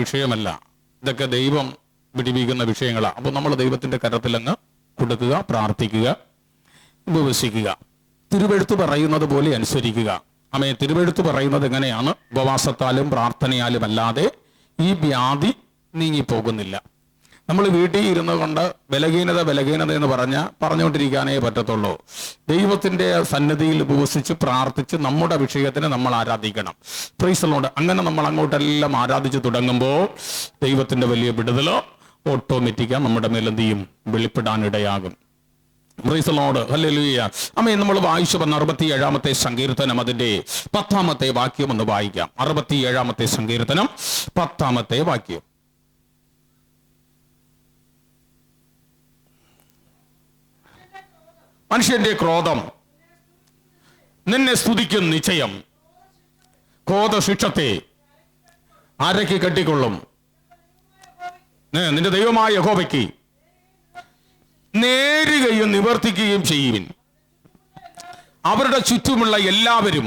വിഷയമല്ല, ഇതൊക്കെ ദൈവം പിടിപ്പിക്കുന്ന വിഷയങ്ങളാണ്. അപ്പോൾ നമ്മൾ ദൈവത്തിന്റെ കരത്തിലങ്ങ് കൊടുക്കുക, പ്രാർത്ഥിക്കുക, ഉപവസിക്കുക, തിരുവെഴുത്ത് പറയുന്നത് പോലെ അനുസരിക്കുക. ആമേൻ. തിരുവെഴുത്ത് പറയുന്നത് എങ്ങനെയാണ്? ഉപവാസത്താലും പ്രാർത്ഥനയാലും അല്ലാതെ ഈ വ്യാധി നീങ്ങിപ്പോകുന്നില്ല. നമ്മൾ വീട്ടിൽ ഇരുന്നു കൊണ്ട് ബലഹീനത എന്ന് പറഞ്ഞുകൊണ്ടിരിക്കാനേ പറ്റത്തുള്ളൂ. ദൈവത്തിന്റെ സന്നിധിയിൽ ഉപവസിച്ച് പ്രാർത്ഥിച്ച് നമ്മുടെ വിഷയത്തിന് നമ്മൾ ആരാധിക്കണം. Praise the Lord. അങ്ങനെ നമ്മൾ അങ്ങോട്ടെല്ലാം ആരാധിച്ച് തുടങ്ങുമ്പോൾ ദൈവത്തിന്റെ വലിയ വിടുതൽ ഓട്ടോമാറ്റിക്കാ നമ്മുടെ മേൽ എന്ത് ചെയ്യും? വെളിപ്പെടാനിടയാകും. Praise the Lord. ഹല്ലേലൂയ. ആമേൻ. നമ്മൾ വായിച്ചു വന്ന 67-ാമത്തെ സങ്കീർത്തനം അതിന്റെ 10-ാമത്തെ വാക്യം ഒന്ന് വായിക്കാം. 67-ാമത്തെ സങ്കീർത്തനം 10-ാമത്തെ വാക്യം. മനുഷ്യന്റെ ക്രോധം നിന്നെ സ്തുതിക്കും നിശ്ചയം, ക്രോധശിക്ഷത്തെ ആരൊക്കെ കെട്ടിക്കൊള്ളും? നിന്റെ ദൈവമായ യഹോവയ്ക്ക് നേരുകയും നിവർത്തിക്കുകയും ചെയ്യുവിൻ. അവരുടെ ചുറ്റുമുള്ള എല്ലാവരും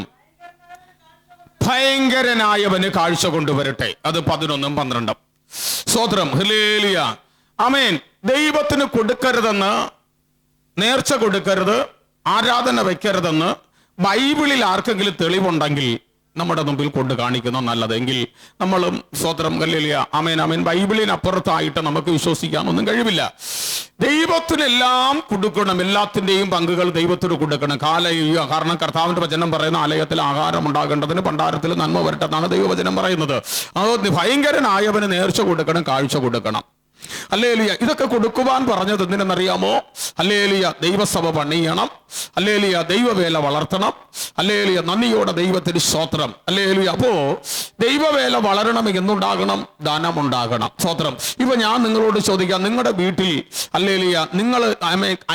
ഭയങ്കരനായവന് കാഴ്ച കൊണ്ടുവരട്ടെ. അത് 11ഉം 12ഉം. സ്തോത്രം. ഹല്ലേലൂയ. ആമേൻ. ദൈവത്തിന് കൊടുക്കരുതെന്ന്, നേർച്ച കൊടുക്കരുത്, ആരാധന വയ്ക്കരുതെന്ന് ബൈബിളിൽ ആർക്കെങ്കിലും തെളിവുണ്ടെങ്കിൽ നമ്മുടെ മുമ്പിൽ കൊണ്ട് കാണിക്കുന്ന നല്ലതെങ്കിൽ നമ്മളും സ്തോത്രം. ഹല്ലേലൂയ. ആമേൻ ആമേൻ. ബൈബിളിനപ്പുറത്തായിട്ട് നമുക്ക് വിശ്വസിക്കാനൊന്നും കഴിവില്ല. ദൈവത്തിനെല്ലാം കൊടുക്കണം, എല്ലാത്തിൻ്റെയും പങ്കുകൾ ദൈവത്തിന് കൊടുക്കണം. കാരണം കർത്താവിന്റെ വചനം പറയുന്ന ആലയത്തിൽ ആഹാരം ഉണ്ടാകേണ്ടതിന് ഭണ്ഡാരത്തിൽ നന്മ വരട്ടെന്നാണ് ദൈവവചനം പറയുന്നത്. അത് ഭയങ്കരനായവന് നേർച്ച കൊടുക്കണം, കാഴ്ച കൊടുക്കണം. ഹല്ലേലൂയ. ഇതൊക്കെ കൊടുക്കുവാൻ പറഞ്ഞത് എന്തിനെന്നറിയാമോ? ഹല്ലേലൂയ. ദൈവസഭ പണിയണം. ഹല്ലേലൂയ. ദൈവവേല വളർത്തണം. ഹല്ലേലൂയ. നന്ദിയോടെ ദൈവത്തിന് സ്തോത്രം. ഹല്ലേലൂയ. അപ്പോ ദൈവവേല വളരണമെങ്കിൽ എന്തുണ്ടാകണം? ധനമുണ്ടാകണം. സ്തോത്രം. ഇപ്പൊ ഞാൻ നിങ്ങളോട് ചോദിക്കാം, നിങ്ങളുടെ വീട്ടിൽ ഹല്ലേലൂയ നിങ്ങൾ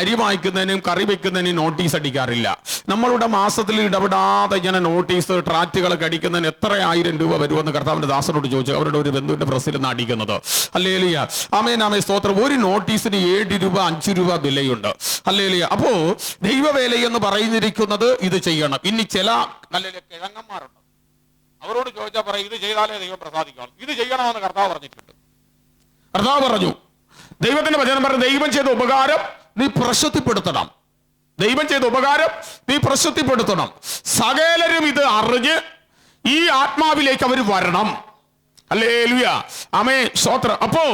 അരി വാങ്ങിക്കുന്നതിനും കറി വെക്കുന്നതിനും നോട്ടീസ് അടിക്കാറില്ല? നമ്മളുടെ മാസത്തിൽ ഇടപെടാതെ ഇങ്ങനെ നോട്ടീസ് ട്രാക്റ്റുകളൊക്കെ അടിക്കുന്നതിന് എത്ര 1000 രൂപ വരുമെന്ന് കർത്താവിന്റെ ദാസനോട് ചോദിച്ചു. അവരുടെ ഒരു ബന്ധുവിന്റെ പ്രസ്സിൽ നിന്ന് അടിക്കുന്നത്. ഹല്ലേലൂയ. ആമേൻ ആമേൻ. സ്തോത്രം. ഒരു നോട്ടീസിന് 7 രൂപ 5 രൂപ വിലയുണ്ട്. ഹല്ലേലൂയ. അപ്പോ ദൈവവേല എന്ന് പറയുന്നിരിക്കുന്നത് ഇത് ചെയ്യണം. ഇനി ചില നല്ല കിഴങ്ങന്മാരുണ്ട്, അവരോട് ചോദിച്ചാൽ പറയും ഇത് ചെയ്താലേ ദൈവം പ്രസാദിക്കണം. ഇത് ചെയ്യണമെന്ന് കർത്താവ് പറഞ്ഞിട്ടുണ്ട്. കർത്താവ് പറഞ്ഞു, ദൈവത്തിന്റെ വചനം പറഞ്ഞു, ദൈവം ചെയ്ത ഉപകാരം നീ പ്രശസ്തിപ്പെടുത്തണം. ദൈവം ചെയ്ത ഉപകാരം നീ പ്രശസ്തിപ്പെടുത്തണം. സകലരും ഇത് അറിഞ്ഞ് ഈ ആത്മാവിലേക്ക് അവർ വരണം. ഹല്ലേലൂയ. ആമേൻ. സ്തോത്രം. അപ്പോ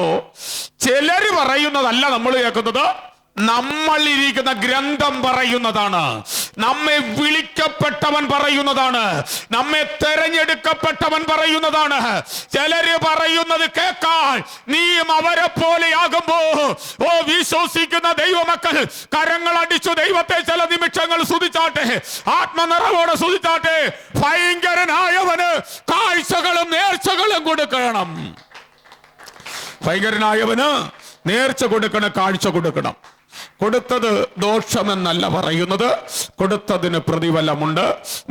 ചിലര് പറയുന്നതല്ല നമ്മൾ കേൾക്കുന്നത്, നമ്മളിരിക്കുന്ന ഗ്രന്ഥം പറയുന്നതാണ്. നമ്മെ വിളിക്കപ്പെട്ടവൻ പറയുന്നതാണ്. നമ്മെ തെരഞ്ഞെടുക്കപ്പെട്ടവൻ പറയുന്നതാണ്. ചിലര് പറയുന്നത് കേൾക്കാൻ നീയും അവരെ പോലെയാകുമ്പോ, ഓ വിശ്വസിക്കുന്ന ദൈവമക്കൾ കരങ്ങൾ അടിച്ചു ദൈവത്തെ ചില നിമിഷങ്ങൾ സ്തുതിച്ചാട്ടെ, ആത്മനിറവോടെ സ്തുതിച്ചാട്ടെ. ഭയങ്കരനായവന് കാഴ്ചകളും നേർച്ചകളും കൊടുക്കണം. ഭയങ്കരനായവന് നേർച്ച കൊടുക്കണം, കാഴ്ച കൊടുക്കണം. കൊടുത്തത് ദോഷമെന്നല്ല പറയുന്നത്, കൊടുത്തതിന് പ്രതിഫലമുണ്ട്.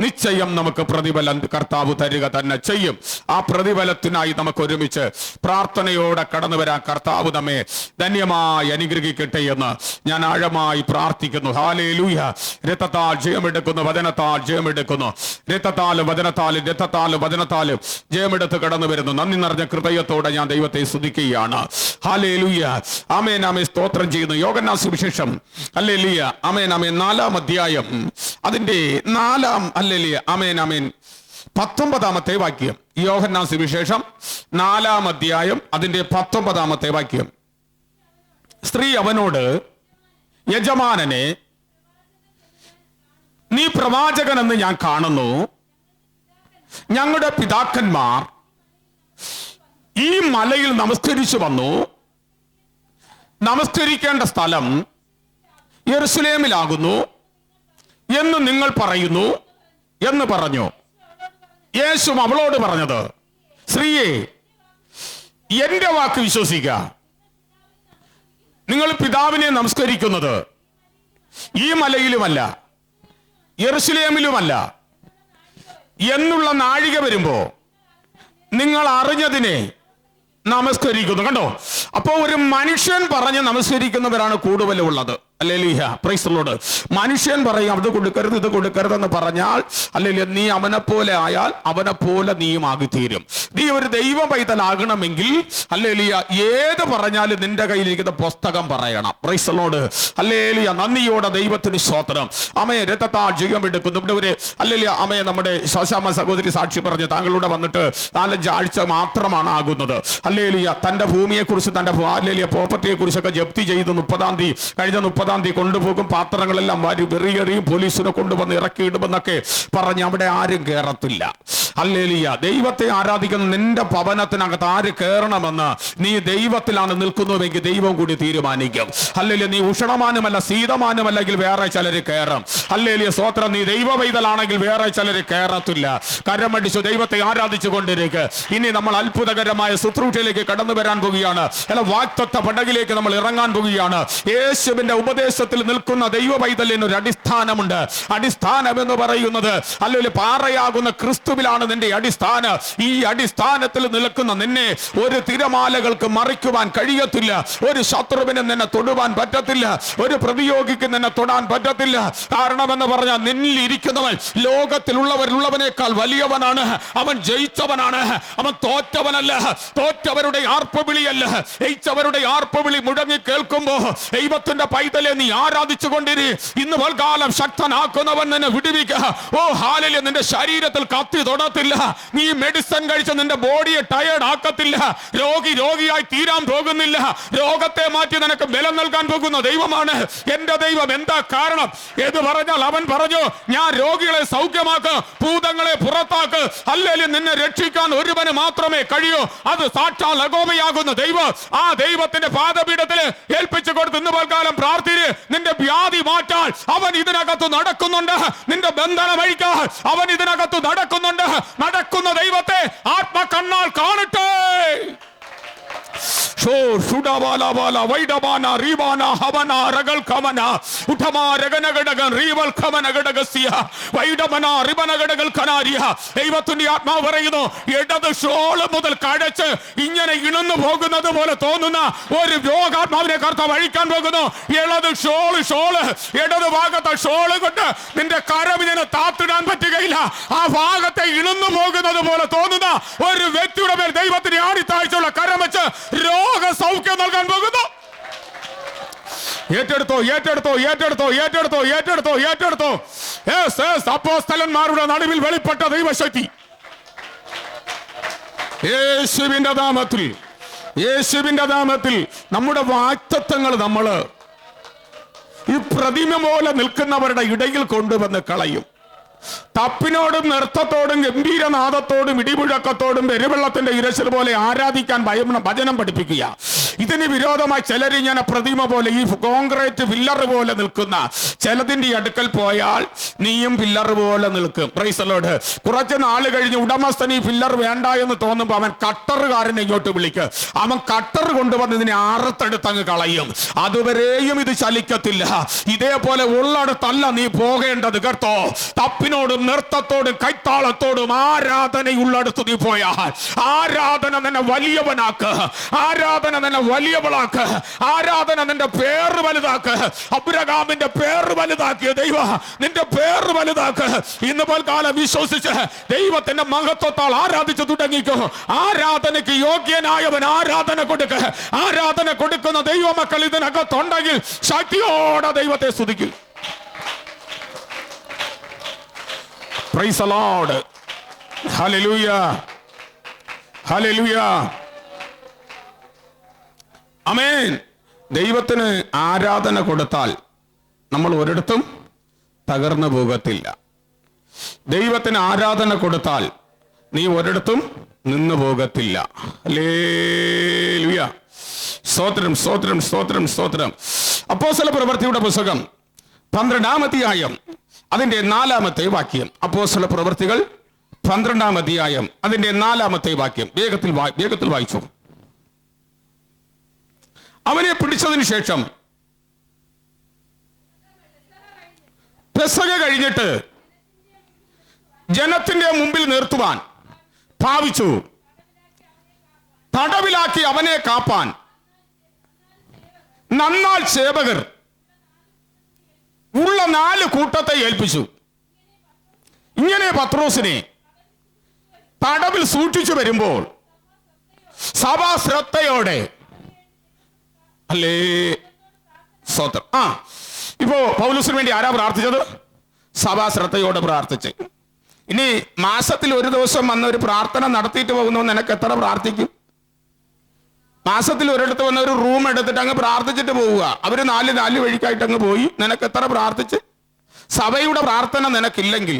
നിശ്ചയം നമുക്ക് പ്രതിഫലം കർത്താവ് തരിക തന്നെ ചെയ്യും. ആ പ്രതിഫലത്തിനായി നമുക്ക് ഒരുമിച്ച് പ്രാർത്ഥനയോടെ കടന്നു വരാൻ കർത്താവ് നമ്മെ ധന്യമായി അനുഗ്രഹിക്കട്ടെ എന്ന് ഞാൻ ആഴമായി പ്രാർത്ഥിക്കുന്നു. ഹല്ലേലൂയ. രക്തത്താൽ ജയമെടുക്കുന്നു, വചനത്താൽ ജയമെടുക്കുന്നു. രക്തത്താലും വചനത്താലും ജയമെടുത്ത് കടന്നു വരുന്നു. നന്ദി നിറഞ്ഞ ഹൃദയത്തോടെ ഞാൻ ദൈവത്തെ സ്തുതിക്കുകയാണ്. ഹല്ലേലൂയ. ആമേൻ ആമേൻ. സ്തോത്രം ചെയ്യുന്നു. യോഹന്നാൻ സുവിശേഷം ഹല്ലേലൂയ. ആമേൻ ആമേൻ. 4-ാം അധ്യായം അതിന്റെ 4-ാം ഹല്ലേലൂയ. ആമേൻ ആമേൻ. 19-ാമത്തെ വാക്യം. യോഹന്നാൻ സുവിശേഷം 4-ാം അധ്യായം അതിന്റെ 19-ാമത്തെ വാക്യം. സ്ത്രീ അവനോട്, യജമാനനെ, നീ പ്രവാചകനെന്ന് ഞാൻ കാണുന്നു. ഞങ്ങളുടെ പിതാക്കന്മാർ ഈ മലയിൽ നമസ്കരിച്ചു വന്നു. നമസ്കരിക്കേണ്ട സ്ഥലം യെരുശലേമിലാകുന്നു എന്ന് നിങ്ങൾ പറയുന്നു എന്ന് പറഞ്ഞു. യേശു അവളോട് പറഞ്ഞത്, സ്ത്രീയെ, എന്റെ വാക്ക് വിശ്വസിക്കുക. നിങ്ങൾ പിതാവിനെ നമസ്കരിക്കുന്നത് ഈ മലയിലുമല്ല യെരുശലേമിലുമല്ല എന്നുള്ള നാഴിക വരുമ്പോ നിങ്ങൾ അറിഞ്ഞതിനെ നമസ്കരിക്കുന്നു. കണ്ടോ? അപ്പോ ഒരു മനുഷ്യൻ പറഞ്ഞ് നമസ്കരിക്കുന്നവരാണ് കൂടുതലുള്ളത്. Hallelujah, praise the Lord. മനുഷ്യൻ പറയും അത് കൊടുക്കരുത് ഇത് കൊടുക്കരുതെന്ന് പറഞ്ഞാൽ ഹല്ലേലൂയ, നീ അവനെ പോലെ ആയാൽ അവനെ പോലെ നീയും ആകിത്തീരും. നീ ഒരു ദൈവ പൈതലാകണമെങ്കിൽ ഹല്ലേലൂയ, ഏത് പറഞ്ഞാലും നിന്റെ കയ്യിലിരിക്കുന്ന പുസ്തകം പറയണം. Price the Lord. ഹല്ലേലൂയ, നന്ദിയോടെ ദൈവത്തിന് സ്തോത്രം. അമേ രക്തത്താൽ ജയം എടുക്കുന്നു. ഇവിടെ ഹല്ലേലൂയ, അമേ നമ്മുടെ ശോശാമ്മ സഹോദരി സാക്ഷി പറഞ്ഞു, താങ്കളുടെ വന്നിട്ട് 4-5 ആഴ്ച മാത്രമാണ് ആകുന്നത്. ഹല്ലേലൂയ, തന്റെ ഭൂമിയെ കുറിച്ച് തന്റെ ഹല്ലേലൂയ പ്രോപ്പർട്ടിയെ കുറിച്ചൊക്കെ ജപ്തി ചെയ്ത് കഴിഞ്ഞ 30 കൊണ്ടുപോകും. പാത്രങ്ങളെല്ലാം വെറിയേറിയും പോലീസിനെ കൊണ്ടുവന്ന് ഇറക്കിയിടുമെന്നൊക്കെ പറഞ്ഞ് അവിടെ ആരും കയറത്തില്ല. ഹല്ലേലൂയ, ദൈവത്തെ ആരാധിക്കുന്ന നിന്റെ ഭവനത്തിനകത്ത് ആര് കയറണമെന്ന് നീ ദൈവത്തിലാണ് നിൽക്കുന്നുവെങ്കിൽ ദൈവം കൂടി തീരുമാനിക്കും. ഹല്ലേലൂയ, നീ ഉഷണമാനുമല്ല ശീതമാനുമല്ലെങ്കിൽ വേറെ ചിലർ കയറും. ഹല്ലേലൂയ, സ്തോത്രം. നീ ദൈവ പൈതലാണെങ്കിൽ വേറെ ചിലർ കയറത്തില്ല. കരമടിച്ചു ദൈവത്തെ ആരാധിച്ചു കൊണ്ടിരിക്കുക. ഇനി നമ്മൾ അത്ഭുതകരമായ ശുശ്രൂഷയിലേക്ക് കടന്നു വരാൻ പോവുകയാണ്. വാഗ്ദത്ത പടകിലേക്ക് നമ്മൾ ഇറങ്ങാൻ പോവുകയാണ്. യേശുവിന്റെ ഉപദേശത്തിൽ നിൽക്കുന്ന ദൈവ പൈതലിന് ഒരു അടിസ്ഥാനമുണ്ട്. അടിസ്ഥാനം എന്ന് പറയുന്നത് അല്ലെങ്കിൽ പാറയാകുന്ന ക്രിസ്തുവിലാണ് നിന്റെ അടിസ്ഥാനം. ഈ അടിസ്ഥാനത്തിൽ നിൽക്കുന്ന നിന്നെ ഒരു തിരമാലകൾക്ക് മറിക്കുവാൻ കഴിയത്തില്ല. ഒരു ശത്രുവിന് നിന്നെ തൊടുവാൻ പറ്റത്തില്ല. ഒരു പ്രതിയോഗിക്ക് നിന്നെ തൊടാൻ പറ്റത്തില്ല. കാരണമെന്ന് പറഞ്ഞാൽ നിന്നിൽ ഇരിക്കുന്നവൻ ലോകത്തിലുള്ളവരുള്ളവനേക്കാൾ വലിയവനാണ്. അവൻ ജയിച്ചവനാണ്. അവൻ തോറ്റവനല്ല. തോറ്റവരുടെ ആർപ്പവിളിയല്ല, ജയിച്ചവരുടെ ആർപ്പവിളി മുഴങ്ങി കേൾക്കുമ്പോ ദൈവത്തിന്റെ പൈതലെ നീ ആരാധിച്ചു കൊണ്ടിരി. ഇന്ന് പൽക്കാലം ശക്തനാക്കുന്നവൻ നിന്നെ വിടുവിക്കുക. ഓ ഹല്ലേലൂയ, നിന്റെ ശരീരത്തിൽ കത്തി തൊടത്തില്ല. നീ മെഡിസിൻ കഴിച്ച് നിന്റെ ബോഡിയെ ടയേർഡ് ആക്കത്തില്ല. രോഗിയായി തീരാൻ പോകുന്നില്ല. രോഗത്തെ മാറ്റി നിനക്ക് ബലം നൽകാൻ പോകുന്ന ദൈവമാണ് എന്റെ ദൈവം. എന്താ കാരണം എന്ന് പറഞ്ഞാൽ അവൻ പറഞ്ഞു, ഞാൻ രോഗികളെ സൗഖ്യമാക്ക്, ഭൂതങ്ങളെ പുറത്താക്ക്. ഹല്ലേലൂയ, നിന്നെ രക്ഷിക്കാൻ ഒരുവന് മാത്രമേ കഴിയൂ. അത് സാക്ഷാൽ യഹോവയാകുന്ന ദൈവം. ആ ദൈവത്തിന്റെ പാദപീഠത്തിൽ ഏൽപ്പിച്ചു കൊടുത്ത് ഇന്ന് പൽക്കാലം പ്രാർത്ഥിര്. നിന്റെ വ്യാധി മാറ്റാൻ അവൻ ഇതിനകത്ത് നടക്കുന്നുണ്ട്. നിന്റെ ബന്ധനം അഴിക്കാൻ അവൻ ഇതിനകത്ത് നടക്കുന്നുണ്ട്. നടക്കുന്ന ദൈവത്തെ ആത്മകണ്ണാൽ കാണട്ടെ. ദൈവത്തിന്റെ ആത്മാവ് പറയുന്നു, ഇടത് ഷോള് മുതൽ കഴച്ച് ഇങ്ങനെ ഇണന്നു പോകുന്നത് പോലെ തോന്നുന്ന ഒരു രോഗാത്മാവിനെ കർത്താവ് അഴിക്കാൻ പോകുന്നു. ഇടത് ഭാഗത്തെ ഷോള് കൊണ്ട് നിന്റെ കരവിനെ താത്തിടാൻ പറ്റുകയില്ല. ആ ഭാഗത്തെ ഇണന്നു പോകുന്നത് പോലെ തോന്നുന്ന ഒരു വ്യക്തിയുടെ മേൽ ദൈവത്തിന് ആണിത്താഴ്ചയുള്ള കരം വെച്ച് രോഗസൗഖ്യം നൽകാൻ പോകുന്നു. ഏറ്റെടുത്തോ. അപ്പോസ്തലന്മാരുടെ നടുവിൽ വെളിപ്പെട്ട ദൈവശക്തി യേശുവിന്റെ നാമത്തിൽ നമ്മുടെ വാഗ്ദത്തങ്ങൾ നമ്മള് ഈ പ്രതിമ പോലെ നിൽക്കുന്നവരുടെ ഇടയിൽ കൊണ്ടുവന്ന് കളയും. തപ്പിനോടും നൃത്തത്തോടും ഗംഭീരനാദത്തോടും ഇടിമുഴക്കത്തോടും പെരുവെള്ളത്തിന്റെ ഇരച്ചിൽ പോലെ ആരാധിക്കാൻ ഭജനം പഠിപ്പിക്കുക. ഇതിന് വിരോധമായി ചിലർ ഇങ്ങനെ പ്രതിമ പോലെ ഈ കോൺക്രീറ്റ് പില്ലർ പോലെ നിൽക്കുന്ന ചിലതിന്റെ അടുക്കൽ പോയാൽ നീയും പില്ലർ പോലെ നിൽക്കും. Price the Lord. കുറച്ച് നാൾ കഴിഞ്ഞ് ഉടമസ്ഥൻ ഈ പില്ലർ വേണ്ട എന്ന് തോന്നുമ്പോൾ അവൻ കട്ടറുകാരനെ ഇങ്ങോട്ട് വിളിക്കും. അവൻ കട്ടർ കൊണ്ടുവന്ന് ഇതിനെ അറുത്തെടുത്തങ്ങ് കളയും. അതുവരെയും ഇത് ചലിക്കത്തില്ല. ഇതേപോലെ ഉള്ളടത്തല്ല നീ പോകേണ്ടത് കേട്ടോ. തപ്പിനോടും നൃത്തത്തോടും കൈത്താളത്തോടും ആരാധനയുള്ളടത്ത് നീ പോയാൽ ആരാധന നിന്നെ വലിയവനാക്ക്. ആരാധന നിന്നെ വലിയവളാക്ക്. ആരാധന നിന്റെ പേര് വലുതാക്ക്. അബ്രഹാമിന്റെ പേര് വലുതാക്കിയ ദൈവം നിന്റെ പേര് വലുതാക്ക്. ഇന്ന് പൽക്കാലം വിശ്വസിച്ച് ദൈവത്തിന്റെ മഹത്വത്താൽ ആരാധിച്ചു തുടങ്ങിക്കോ. ആരാധനയ്ക്ക് യോഗ്യനായവൻ ആരാധന കൊടുക്ക. ആരാധന കൊടുക്കുന്ന ദൈവമക്കൾ ഇതിനകത്തുണ്ടെങ്കിൽ ശക്തിയോടെ ദൈവത്തെ സ്തുതിക്കും. Praise the Lord. Hallelujah. Hallelujah. Amen. ദൈവത്തിന് ആരാധന കൊടുത്താൽ നമ്മൾ ഒരിടത്തും തകർന്നു പോകത്തില്ല. ദൈവത്തിന് ആരാധന കൊടുത്താൽ നീ ഒരിടത്തും നിന്നു പോകത്തില്ല. ഹല്ലേലൂയ. സ്തോത്രം സ്തോത്രം സ്തോത്രം സ്തോത്രം. അപ്പോസ്തല പ്രവൃത്തിയുടെ പുസ്തകം 12-ാം അധ്യായം അതിന്റെ 4-ാമത്തെ വാക്യം. അപ്പോസ്തല പ്രവൃത്തികൾ 12-ാം അധ്യായം അതിന്റെ 4-ാമത്തെ വാക്യം വേഗത്തിൽ വായിച്ചു. അവനെ പിടിച്ചതിന് ശേഷം പെസഹ കഴിഞ്ഞിട്ട് ജനത്തിന്റെ മുമ്പിൽ നിർത്തുവാൻ ഭാവിച്ചു. തടവിലാക്കി അവനെ കാപ്പാൻ നന്നാൾ സേവകർ ഉള്ള 4 കൂട്ടത്തെ ഏൽപ്പിച്ചു. ഇങ്ങനെ പത്രോസിനെ തടവിൽ സൂക്ഷിച്ചു വരുമ്പോൾ സഭാ ശ്രദ്ധയോടെ അല്ലേ സ്വതന്ത്രം. ഇപ്പോ പൗലോസിന് വേണ്ടി ആരാ പ്രാർത്ഥിച്ചത്? സഭാ ശ്രദ്ധയോടെ പ്രാർത്ഥിച്ച്. ഇനി മാസത്തിൽ ഒരു ദിവസം വന്ന ഒരു പ്രാർത്ഥന നടത്തിയിട്ട് പോകുന്നവൻ നിനക്ക് എത്ര പ്രാർത്ഥിക്കും? മാസത്തിൽ ഒരിടത്ത് വന്ന ഒരു റൂം എടുത്തിട്ട് അങ്ങ് പ്രാർത്ഥിച്ചിട്ട് പോവുക. അവര് 4 വഴിക്കായിട്ട് അങ്ങ് പോയി. നിനക്ക് എത്ര പ്രാർത്ഥിച്ച്? സഭയുടെ പ്രാർത്ഥന നിനക്കില്ലെങ്കിൽ,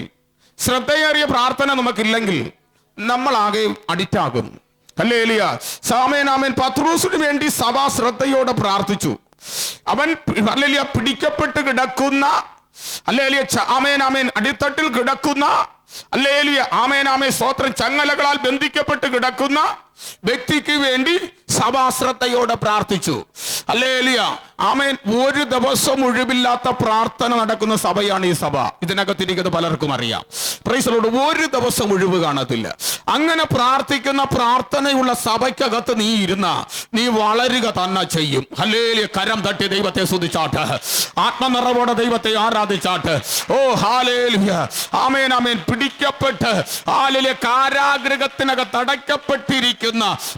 ശ്രദ്ധയേറിയ പ്രാർത്ഥന നമുക്കില്ലെങ്കിൽ നമ്മളാകെ അഡിക്റ്റ് ആകും. ഹല്ലേലൂയ. ആമേൻ ആമേൻ. പത്രോസിന് വേണ്ടി സഭ ശ്രദ്ധയോടെ പ്രാർത്ഥിച്ചു. അവൻ ഹല്ലേലൂയ പിടിക്കപ്പെട്ട് കിടക്കുന്ന, ഹല്ലേലൂയ ആമേൻ ആമേൻ, അടിത്തട്ടിൽ കിടക്കുന്ന, ഹല്ലേലൂയ ആമേൻ ആമേൻ സ്തോത്രം, ചങ്ങലകളാൽ ബന്ധിക്കപ്പെട്ട് കിടക്കുന്ന വ്യക്തിക്ക് വേണ്ടി സഭാശ്രദ്ധയോടെ പ്രാർത്ഥിച്ചു. ഹല്ലേലൂയ ആമേൻ. ഒരു ദിവസം ഒഴിവില്ലാത്ത പ്രാർത്ഥന നടക്കുന്ന സഭയാണ് ഈ സഭ. ഇതിനകത്തിരിക്കുന്നത് പലർക്കും അറിയാം. Price the Lord. ഒരു ദിവസം ഒഴിവ് കാണത്തില്ല. അങ്ങനെ പ്രാർത്ഥിക്കുന്ന പ്രാർത്ഥനയുള്ള സഭയ്ക്കകത്ത് നീ ഇരുന്ന നീ വളരുക തന്നെ ചെയ്യും. ഹല്ലേലൂയ. കരം തട്ടി ദൈവത്തെ സ്തുതിച്ചാട്ട്, ആത്മനിറവോടെ ദൈവത്തെ ആരാധിച്ചാട്ട്. ഓ ഹല്ലേലൂയ ആമേൻ ആമേൻ. പിടിക്കപ്പെട്ട് ഹല്ലേലൂയ കാരാഗൃഹത്തിനകത്ത് അടയ്ക്കപ്പെട്ടിരിക്കുന്ന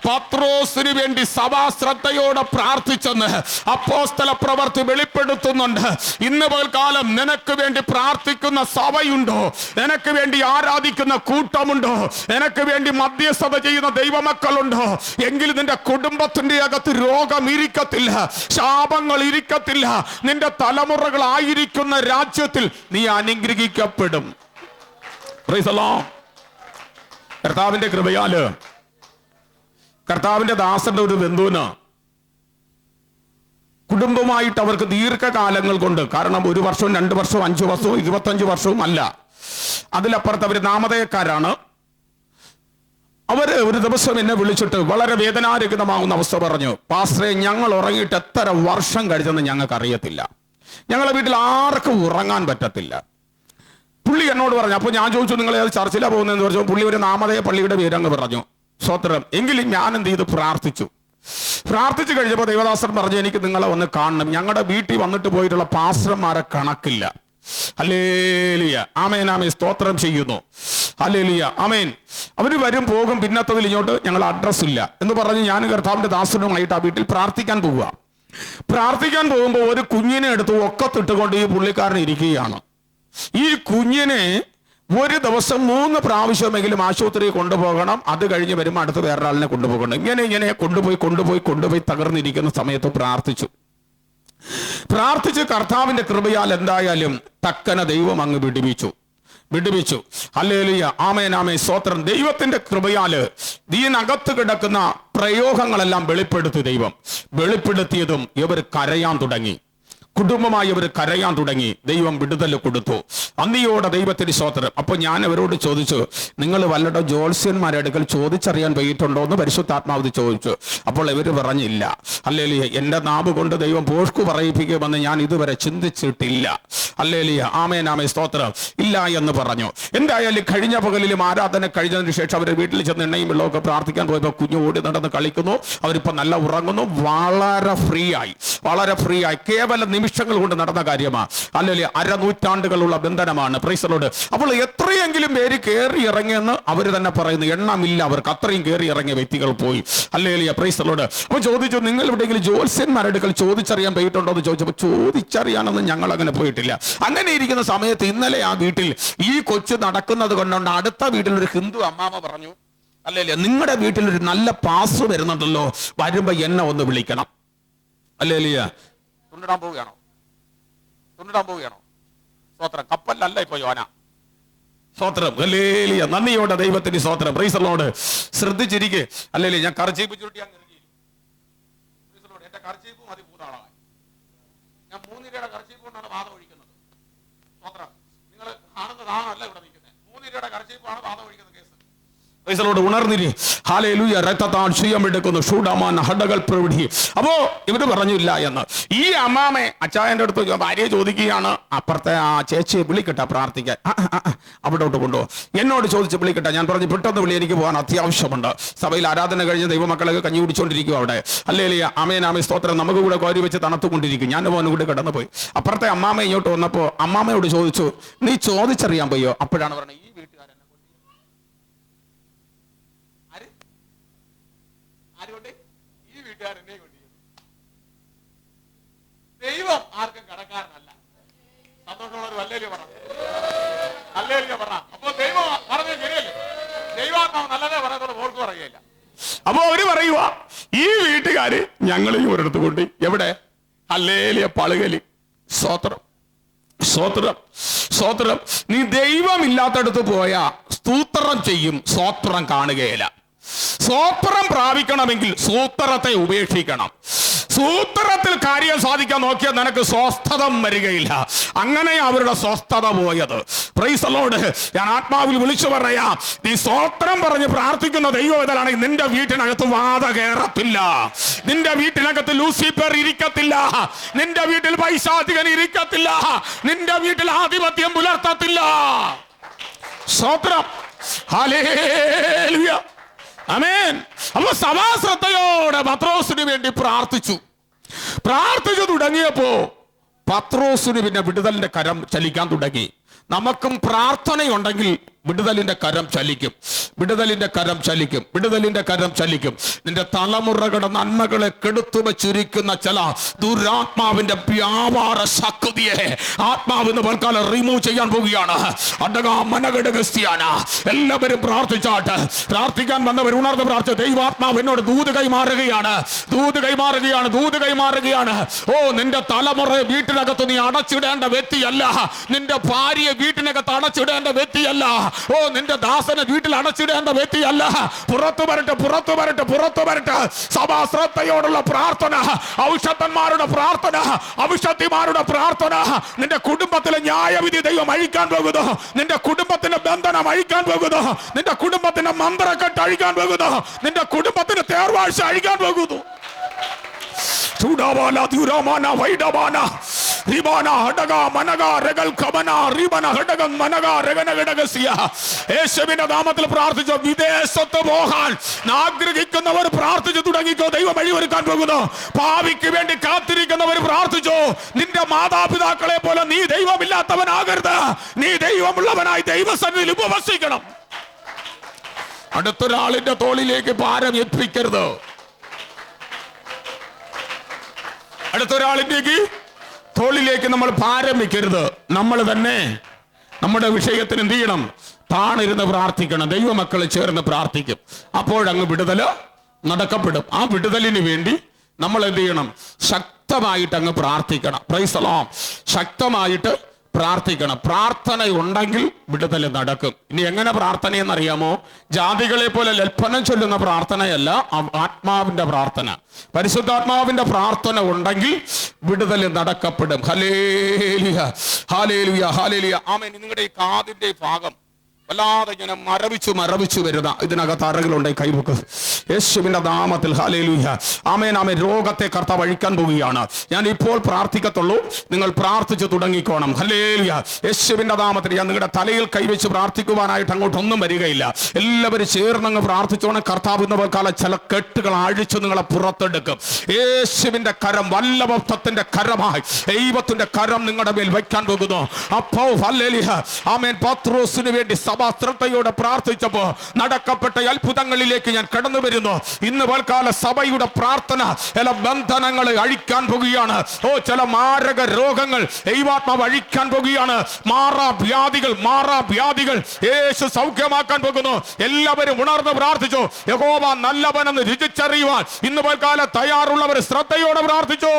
പത്രോസിന് വേണ്ടി സഭാ ശ്രദ്ധയോടെ പ്രാർത്ഥിച്ചെന്ന് അപ്പോസ്തല പ്രവൃത്തി വെളിപ്പെടുത്തുന്നുണ്ട്. ഇന്ന് പകൽക്കാലം നിനക്ക് വേണ്ടി പ്രാർത്ഥിക്കുന്ന സഭയുണ്ടോ? നിനക്ക് വേണ്ടി ആരാധിക്കുന്ന കൂട്ടമുണ്ടോ? നിനക്ക് വേണ്ടി മധ്യസ്ഥത ചെയ്യുന്ന ദൈവമക്കളുണ്ടോ? എങ്കിൽ നിന്റെ കുടുംബത്തിന്റെ അകത്ത് രോഗം ഇരിക്കത്തില്ല, ശാപങ്ങൾ ഇരിക്കത്തില്ല. നിന്റെ തലമുറകളായിരിക്കുന്ന രാജ്യത്തിൽ നീ അനുഗ്രഹിക്കപ്പെടും. Praise the Lord. കർത്താവിന്റെ കൃപയാല് കർത്താവിന്റെ ദാസന്റെ ഒരു ബന്ധുവിന് കുടുംബമായിട്ട് അവർക്ക് ദീർഘകാലങ്ങൾ കൊണ്ട്, കാരണം 1 വർഷവും 2 വർഷവും 5 വർഷവും 25 വർഷവും അല്ല, അതിലപ്പുറത്ത് അവർ നാമധേയക്കാരാണ്. അവര് ഒരു ദിവസം എന്നെ വിളിച്ചിട്ട് വളരെ വേദനാരഹിതമാകുന്ന അവസ്ഥ പറഞ്ഞു. പാസ്റ്ററെ, ഞങ്ങൾ ഉറങ്ങിയിട്ട് എത്ര വർഷം കഴിച്ചെന്ന് ഞങ്ങൾക്ക് അറിയത്തില്ല. ഞങ്ങളെ വീട്ടിൽ ആർക്കും ഉറങ്ങാൻ പറ്റത്തില്ല. പുള്ളി എന്നോട് പറഞ്ഞു. അപ്പൊ ഞാൻ ചോദിച്ചു, നിങ്ങൾ ഏത് ചർച്ചിലാണ് പോകുന്നതെന്ന് പറഞ്ഞു. പുള്ളി ഒരു നാമധേയ പള്ളിയുടെ പേരങ്ങ് പറഞ്ഞു. സ്വത്രം. എങ്കിലും ഞാൻ എന്ത് ചെയ്തു? പ്രാർത്ഥിച്ചു കഴിഞ്ഞപ്പോൾ ദൈവദാസൻ പറഞ്ഞു, എനിക്ക് നിങ്ങളെ ഒന്ന് കാണണം. ഞങ്ങളുടെ വീട്ടിൽ വന്നിട്ട് പോയിട്ടുള്ള പാസ്റ്റർമാരെ കണക്കില്ല. ഹല്ലേലൂയ ആമേൻ ആമേൻ. സ്തോത്രം ചെയ്യുന്നു. ഹല്ലേലൂയ ആമേൻ. അവര് വരും പോകും, പിന്നത്തതിൽ ഇങ്ങോട്ട് ഞങ്ങൾ അഡ്രസ് ഇല്ല എന്ന് പറഞ്ഞ് ഞാൻ കർത്താവിന്റെ ദാസനുമായിട്ട് ആ വീട്ടിൽ പ്രാർത്ഥിക്കാൻ പോകുക. പ്രാർത്ഥിക്കാൻ പോകുമ്പോൾ ഒരു കുഞ്ഞിനെ എടുത്ത് ഒക്കത്തിട്ടുകൊണ്ട് ഈ പുള്ളിക്കാരൻ ഇരിക്കുകയാണ്. ഈ കുഞ്ഞിനെ ഒരു ദിവസം 3 പ്രാവശ്യമെങ്കിലും ആശുപത്രിയിൽ കൊണ്ടുപോകണം. അത് കഴിഞ്ഞ് വരുമ്പോൾ അടുത്ത് വേറൊരാളിനെ കൊണ്ടുപോകണം. ഇങ്ങനെ കൊണ്ടുപോയി തകർന്നിരിക്കുന്ന സമയത്ത് പ്രാർത്ഥിച്ച് കർത്താവിന്റെ കൃപയാൽ എന്തായാലും തക്കന ദൈവം അങ്ങ് വിടുവിച്ചു. ഹല്ലേലൂയ ആമേൻ ആമേൻ. സ്തോത്രം. ദൈവത്തിന്റെ കൃപയാല് ഇതിനകത്ത് കിടക്കുന്ന പ്രയോഗങ്ങളെല്ലാം വെളിപ്പെടുത്തിയതും ഇവർ കരയാൻ തുടങ്ങി. കുടുംബമായി അവർ കരയാൻ തുടങ്ങി. ദൈവം വിടുതൽ കൊടുത്തു. അന്നിയോടെ ദൈവത്തിന് സ്തോത്രം. അപ്പൊ ഞാൻ അവരോട് ചോദിച്ചു, നിങ്ങൾ വല്ലടോ ജ്യോത്സ്യന്മാരുടെ അടുക്കൽ ചോദിച്ചറിയാൻ പോയിട്ടുണ്ടോ എന്ന് പരിശുദ്ധാത്മാവ് ചോദിച്ചു. അപ്പോൾ ഇവര് പറഞ്ഞില്ല. ഹല്ലേലൂയ. എന്റെ നാവ് കൊണ്ട് ദൈവം പോഷ്കു പറയിപ്പിക്കുമെന്ന് ഞാൻ ഇതുവരെ ചിന്തിച്ചിട്ടില്ല. ഹല്ലേലൂയ ആമേൻ ആമേൻ. സ്തോത്രം. ഇല്ല എന്ന് പറഞ്ഞു. എന്തായാലും കഴിഞ്ഞ പകലിലും ആരാധന കഴിഞ്ഞതിന് ശേഷം അവർ വീട്ടിൽ ചെന്ന് എണ്ണയും വെള്ളമൊക്കെ പ്രാർത്ഥിക്കാൻ പോയപ്പോൾ കുഞ്ഞു ഓടി നടന്ന് കളിക്കുന്നു. അവരിപ്പോ നല്ല ഉറങ്ങുന്നു. വളരെ ഫ്രീ ആയി. കേവലം നിമിഷങ്ങൾ കൊണ്ട് നടന്ന കാര്യമാണ്. അല്ലെങ്കിൽ 1/2 നൂറ്റാണ്ടുകളുള്ള ബന്ധനമാണ്. Praise the Lord. അപ്പോൾ എത്രയെങ്കിലും പേര് കയറി ഇറങ്ങിയെന്ന് അവർ തന്നെ പറയുന്നു. എണ്ണമില്ല അവർക്ക്. അത്രയും കയറി ഇറങ്ങിയ വ്യക്തികൾ പോയി. Hallelujah praise the Lord. അപ്പൊ ചോദിച്ചു, നിങ്ങൾ എവിടെയെങ്കിലും ജ്യോത്സ്യന്മാരുടെ അടുക്കൽ ചോദിച്ചറിയാൻ പോയിട്ടുണ്ടോ എന്ന് ചോദിച്ചപ്പോൾ ചോദിച്ചറിയാനൊന്നും ഞങ്ങൾ അങ്ങനെ പോയിട്ടില്ല. അങ്ങനെ ഇരിക്കുന്ന സമയത്ത് ഇന്നലെ ആ വീട്ടിൽ ഈ കൊച്ചു നടക്കുന്നത് കൊണ്ടുണ്ട് അടുത്ത വീട്ടിൽ ഒരു ഹിന്ദു അമ്മാമ പറഞ്ഞു, അല്ലേ, നിങ്ങളുടെ വീട്ടിൽ ഒരു നല്ല പാസ് വരുന്നുണ്ടല്ലോ, വരുമ്പോ എന്നെ ഒന്ന് വിളിക്കണം. ഹല്ലേലൂയ. തുണ്ടിടാൻ പോവുകയാണോ? സ്തോത്രം. കപ്പലല്ല ഇപ്പൊ യോന. സ്തോത്രം. ഹല്ലേലൂയ. നന്ദിയോടെ ദൈവത്തിന് സ്തോത്രം. Praise the Lord. ശ്രദ്ധിച്ചിരിക്കെ. ഹല്ലേലൂയ. ഞാൻ കർച്ചീപ്പ് ചുരുട്ടിയാൻ എന്റെ കർച്ചീപ്പും അത് പൂതാളായി. ഞാൻ 3 രൂപയുടെ കർച്ചീപ്പ് കൊണ്ടാണ് വാദം ഒഴിക്കുന്നത്. സ്തോത്രം. നിങ്ങൾ കാണുന്നതാണല്ല ഇവിടെ നിൽക്കുന്നത്. 3 രൂപയുടെ കർച്ചീപ്പാണ് വാദം ഒഴിക്കുന്ന കേസ്. ഉണർന്നിരി. ഹല്ലേലൂയ. രക്തത്താൽ ക്ഷയമെടുക്കുന്നു ഷൂഡമാൻ ഹഡകൾ പ്രവിധി. അപ്പോ ഇവര് പറഞ്ഞില്ല എന്ന്. ഈ അമ്മാമെ അച്ചായന്റെ അടുത്ത് ഭാര്യയെ ചോദിക്കുകയാണ്, അപ്പുറത്തെ ആ ചേച്ചിയെ വിളിക്കട്ടെ പ്രാർത്ഥിക്കാൻ. അവിടോട്ട് കൊണ്ടുപോ. എന്നോട് ചോദിച്ച് വിളിക്കട്ടെ. ഞാൻ പറഞ്ഞു പെട്ടെന്ന് വിളി, എനിക്ക് പോകാൻ അത്യാവശ്യമുണ്ട്. സഭയിൽ ആരാധന കഴിഞ്ഞ് ദൈവമക്കളൊക്കെ കഞ്ഞി കുടിച്ചുകൊണ്ടിരിക്കും അവിടെ. ഹല്ലേലൂയ. ആമേൻ ആമേൻ സ്തോത്രം. നമുക്ക് കൂടെ കോരി വെച്ച് തണുത്തുകൊണ്ടിരിക്കും. ഞാൻ മോനും കൂടി കടന്നു പോയി. അപ്പുറത്തെ അമ്മാമ ഇങ്ങോട്ട് വന്നപ്പോ അമ്മാമയോട് ചോദിച്ചു, നീ ചോദിച്ചറിയാൻ പോയോ? അപ്പോഴാണ് പറഞ്ഞത്, ഈ വീട്ടുകാരൻ ഈ വീട്ടുകാരനെ കൊണ്ടിരിക്കുന്നു. ദൈവം ആർക്കും കടക്കാരനല്ല. സന്തോഷമുള്ളവർ ഹല്ലേലൂയ പറ, ഹല്ലേലൂയ പറ. അപ്പൊ ദൈവം പറഞ്ഞത് ശരിയല്ലേ? ദൈവാത്മാവ് നല്ലതേ പറയത്തോട് ഓർക്ക് പറയുകയില്ല. അപ്പൊ അവര് പറയുക, ഈ വീട്ടുകാര് ഞങ്ങളെയും ഒരിടത്ത് കൊണ്ട് എവിടെ? ഹല്ലേലൂയ പളുകലി. സ്തോത്രം സ്തോത്രം സ്തോത്രം. നീ ദൈവമില്ലാത്തടത്ത് പോയാ സ്തോത്രം ചെയ്യും, സ്തോത്രം കാണുകയില്ല. സ്തോത്രം പ്രാപിക്കണമെങ്കിൽ സൂത്രത്തെ ഉപേക്ഷിക്കണം. സൂത്രത്തിൽ കാര്യം സാധിക്കാൻ നോക്കിയാൽ നിനക്ക് സ്വസ്ഥത വരികയില്ല. അങ്ങനെ അവരുടെ സ്വസ്ഥത പോയത്. Price the Lord. ഞാൻ ആത്മാവിൽ വിളിച്ചു പറയാ, നീ സ്തോത്രം പറഞ്ഞ് പ്രാർത്ഥിക്കുന്ന ദൈവവേദനാണെങ്കിൽ നിന്റെ വീട്ടിനകത്ത് വാത കയറത്തില്ല, നിന്റെ വീട്ടിനകത്ത് ലൂസിഫർ ഇരിക്കത്തില്ല, നിന്റെ വീട്ടിൽ പൈശാചികൻ ഇരിക്കത്തില്ല, നിന്റെ വീട്ടിൽ ആധിപത്യം പുലർത്തത്തില്ല. സ്തോത്രം. ഹല്ലേലൂയ. ആമേൻ. അപ്പൊ സഭാശ്രദ്ധയോടെ പത്രോസിന് വേണ്ടി പ്രാർത്ഥിച്ചു തുടങ്ങിയപ്പോ പത്രോസിന് പിന്നെ വിടുതലിന്റെ കരം ചലിക്കാൻ തുടങ്ങി. നമുക്കും പ്രാർത്ഥനയുണ്ടെങ്കിൽ വിടുതലിന്റെ കരം ചലിക്കും, വിടുതലിന്റെ കരം ചലിക്കും, വിടുതലിന്റെ കരം ചലിക്കും. നിന്റെ തലമുറകളുടെ നന്മകളെ കെടുത്തു വെച്ചിരിക്കുന്ന ചില ദുരാത്മാവിന്റെ വ്യാപാര ശക്തിയെ ആത്മാവിന്ന് തൽക്കാലം റിമൂവ് ചെയ്യാൻ പോവുകയാണ്. എല്ലാവരും പ്രാർത്ഥിച്ചാട്ട്. പ്രാർത്ഥിക്കാൻ വന്നവർ ഉണർന്ന് പ്രാർത്ഥിച്ചു. ദൈവാത്മാവ് എന്നോട് ദൂത് കൈമാറുകയാണ്, ദൂത് കൈമാറുകയാണ്, ദൂത് കൈമാറുകയാണ്. ഓ, നിന്റെ തലമുറ വീട്ടിനകത്ത് നീ അടച്ചിടേണ്ട വ്യക്തിയല്ല, നിന്റെ ഭാര്യയെ വീട്ടിനകത്ത് അടച്ചിടേണ്ട വ്യക്തിയല്ല, ഓ നിന്റെ ദാസനെ വീട്ടിൽ അടച്ചിടേണ്ട വ്യക്തിയല്ല. പുറത്തു വരട്ടെ, പുറത്തു വരട്ടെ, പുറത്തു വരട്ടെ. സഭാശ്രദ്ധയോടുള്ള പ്രാർത്ഥന, ഔഷധന്മാരുടെ പ്രാർത്ഥന, ഔഷധിമാരുടെ പ്രാർത്ഥന. നിന്റെ കുടുംബത്തിലെ ന്യായവിധി ദൈവം അഴിക്കാൻ പോകുന്നു, നിന്റെ കുടുംബത്തിന്റെ ബന്ധനം അഴിക്കാൻ പോകുന്നു, നിന്റെ കുടുംബത്തിന്റെ മന്ത്രക്കെട്ട് അഴിക്കാൻ പോകുന്നു, നിന്റെ കുടുംബത്തിന്റെ തേർവാഴ്ച അഴിക്കാൻ പോകുന്നു. യേശുവിന്റെ നാമത്തിൽ പ്രാർത്ഥിച്ചു. വിദേശത്ത് പോകാൻ ആഗ്രഹിക്കുന്നവർ പ്രാർത്ഥിച്ചു തുടങ്ങിക്കോ. ദൈവം വഴിയൊരുക്കാൻ പോകുന്നു. ഭാവിക്ക് വേണ്ടി കാത്തിരിക്കുന്നവർ പ്രാർത്ഥിച്ചു. നിന്റെ മാതാപിതാക്കളെ പോലെ നീ ദൈവമില്ലാത്തവനാകരുത്, നീ ദൈവമുള്ളവനായി ദൈവസന്നിധിയിൽ ഉപവസിക്കണം. അടുത്തൊരാളിന്റെ തോളിലേക്ക് ഭാരം ഏൽപ്പിക്കരുത്. അടുത്തൊരാളിന്റെ തോളിലേക്ക് നമ്മൾ ഭാരം വെക്കരുത്. നമ്മൾ തന്നെ നമ്മുടെ വിഷയത്തിന് എന്ത് ചെയ്യണം? താണിരുന്ന് പ്രാർത്ഥിക്കണം. ദൈവമക്കളെ ചേർന്ന് പ്രാർത്ഥിക്കും. അപ്പോഴങ്ങ് വിടുതല് നടക്കപ്പെടും. ആ വിടുതലിന് വേണ്ടി നമ്മൾ എന്ത് ചെയ്യണം? ശക്തമായിട്ട് അങ്ങ് പ്രാർത്ഥിക്കണം. Price the Lord. ശക്തമായിട്ട് പ്രാർത്ഥിക്കണം. പ്രാർത്ഥന ഉണ്ടെങ്കിൽ വിടുതൽ നടക്കും. ഇനി എങ്ങനെ പ്രാർത്ഥനയെന്നറിയാമോ? ജാതികളെ പോലെ ലൽപ്പനം ചൊല്ലുന്ന പ്രാർത്ഥനയല്ല, ആത്മാവിന്റെ പ്രാർത്ഥന, പരിശുദ്ധാത്മാവിന്റെ പ്രാർത്ഥന ഉണ്ടെങ്കിൽ വിടുതൽ നടക്കപ്പെടും. ഹല്ലേലൂയ, ഹല്ലേലൂയ, ഹല്ലേലൂയ. ആമേൻ. നിങ്ങളുടെ ഈ കാതിന്റെ ഭാഗം വല്ലാതെ ഇങ്ങനെ മരവിച്ചു വരുന്ന ഇതിനകത്ത് ആരെങ്കിലുണ്ട്? കൈവക്ക് യേശുവിന്റെ നാമത്തിൽ. ഹല്ലേലൂയ. ആമേൻ, ആമേൻ. രോഗത്തെ കർത്താവ് അഴിക്കാൻ പോവുകയാണ്. ഞാൻ ഇപ്പോൾ പ്രാർത്ഥിക്കത്തുള്ളൂ, നിങ്ങൾ പ്രാർത്ഥിച്ചു തുടങ്ങിക്കോണം. ഹല്ലേലൂയ. യേശുവിന്റെ നാമത്തിൽ. ഞാൻ നിങ്ങളുടെ തലയിൽ കൈവച്ച് പ്രാർത്ഥിക്കുവാനായിട്ട് അങ്ങോട്ടൊന്നും വരികയില്ല. എല്ലാവരും ചേർന്നങ്ങ് പ്രാർത്ഥിച്ചോണം. കർത്താവ് ഇന്ന് കാലം ചില കെട്ടുകൾ അഴിച്ചു നിങ്ങളെ പുറത്തെടുക്കും. യേശുവിന്റെ കരം, വല്ലഭത്വത്തിന്റെ കരമായി ദൈവത്തിന്റെ കരം നിങ്ങളുടെ മേൽ വയ്ക്കാൻ പോകുന്നു. അപ്പോ ഹല്ലേലൂയ. ആമേൻ. പത്രോസിന് വേണ്ടി സഭാശ്രദ്ധയോടെ പ്രാർത്ഥിച്ചപ്പോ നടക്കപ്പെട്ട അത്ഭുതങ്ങളിലേക്ക് ഞാൻ കടന്നു വരുന്നു. ഇന്ന് പൽക്കാല സഭയുടെ പ്രാർത്ഥന ചില ബന്ധനങ്ങളെ അഴിക്കാൻ പോകുകയാണ്. ഓ, ചില മാരക രോഗങ്ങൾ ദൈവാത്മാവ് അഴിക്കാൻ പോകുകയാണ്. മാറാവ്യാധികൾ യേശു സൗഖ്യമാക്കാൻ പോകുന്നു. എല്ലാവരും ഉണർന്ന് പ്രാർത്ഥിച്ചു. യഹോവ നല്ലവനെന്ന് രുചിച്ചറിയുവാൻ ഇന്ന് പൽക്കാല തയ്യാറുള്ളവർ ശ്രദ്ധയോടെ പ്രാർത്ഥിച്ചു.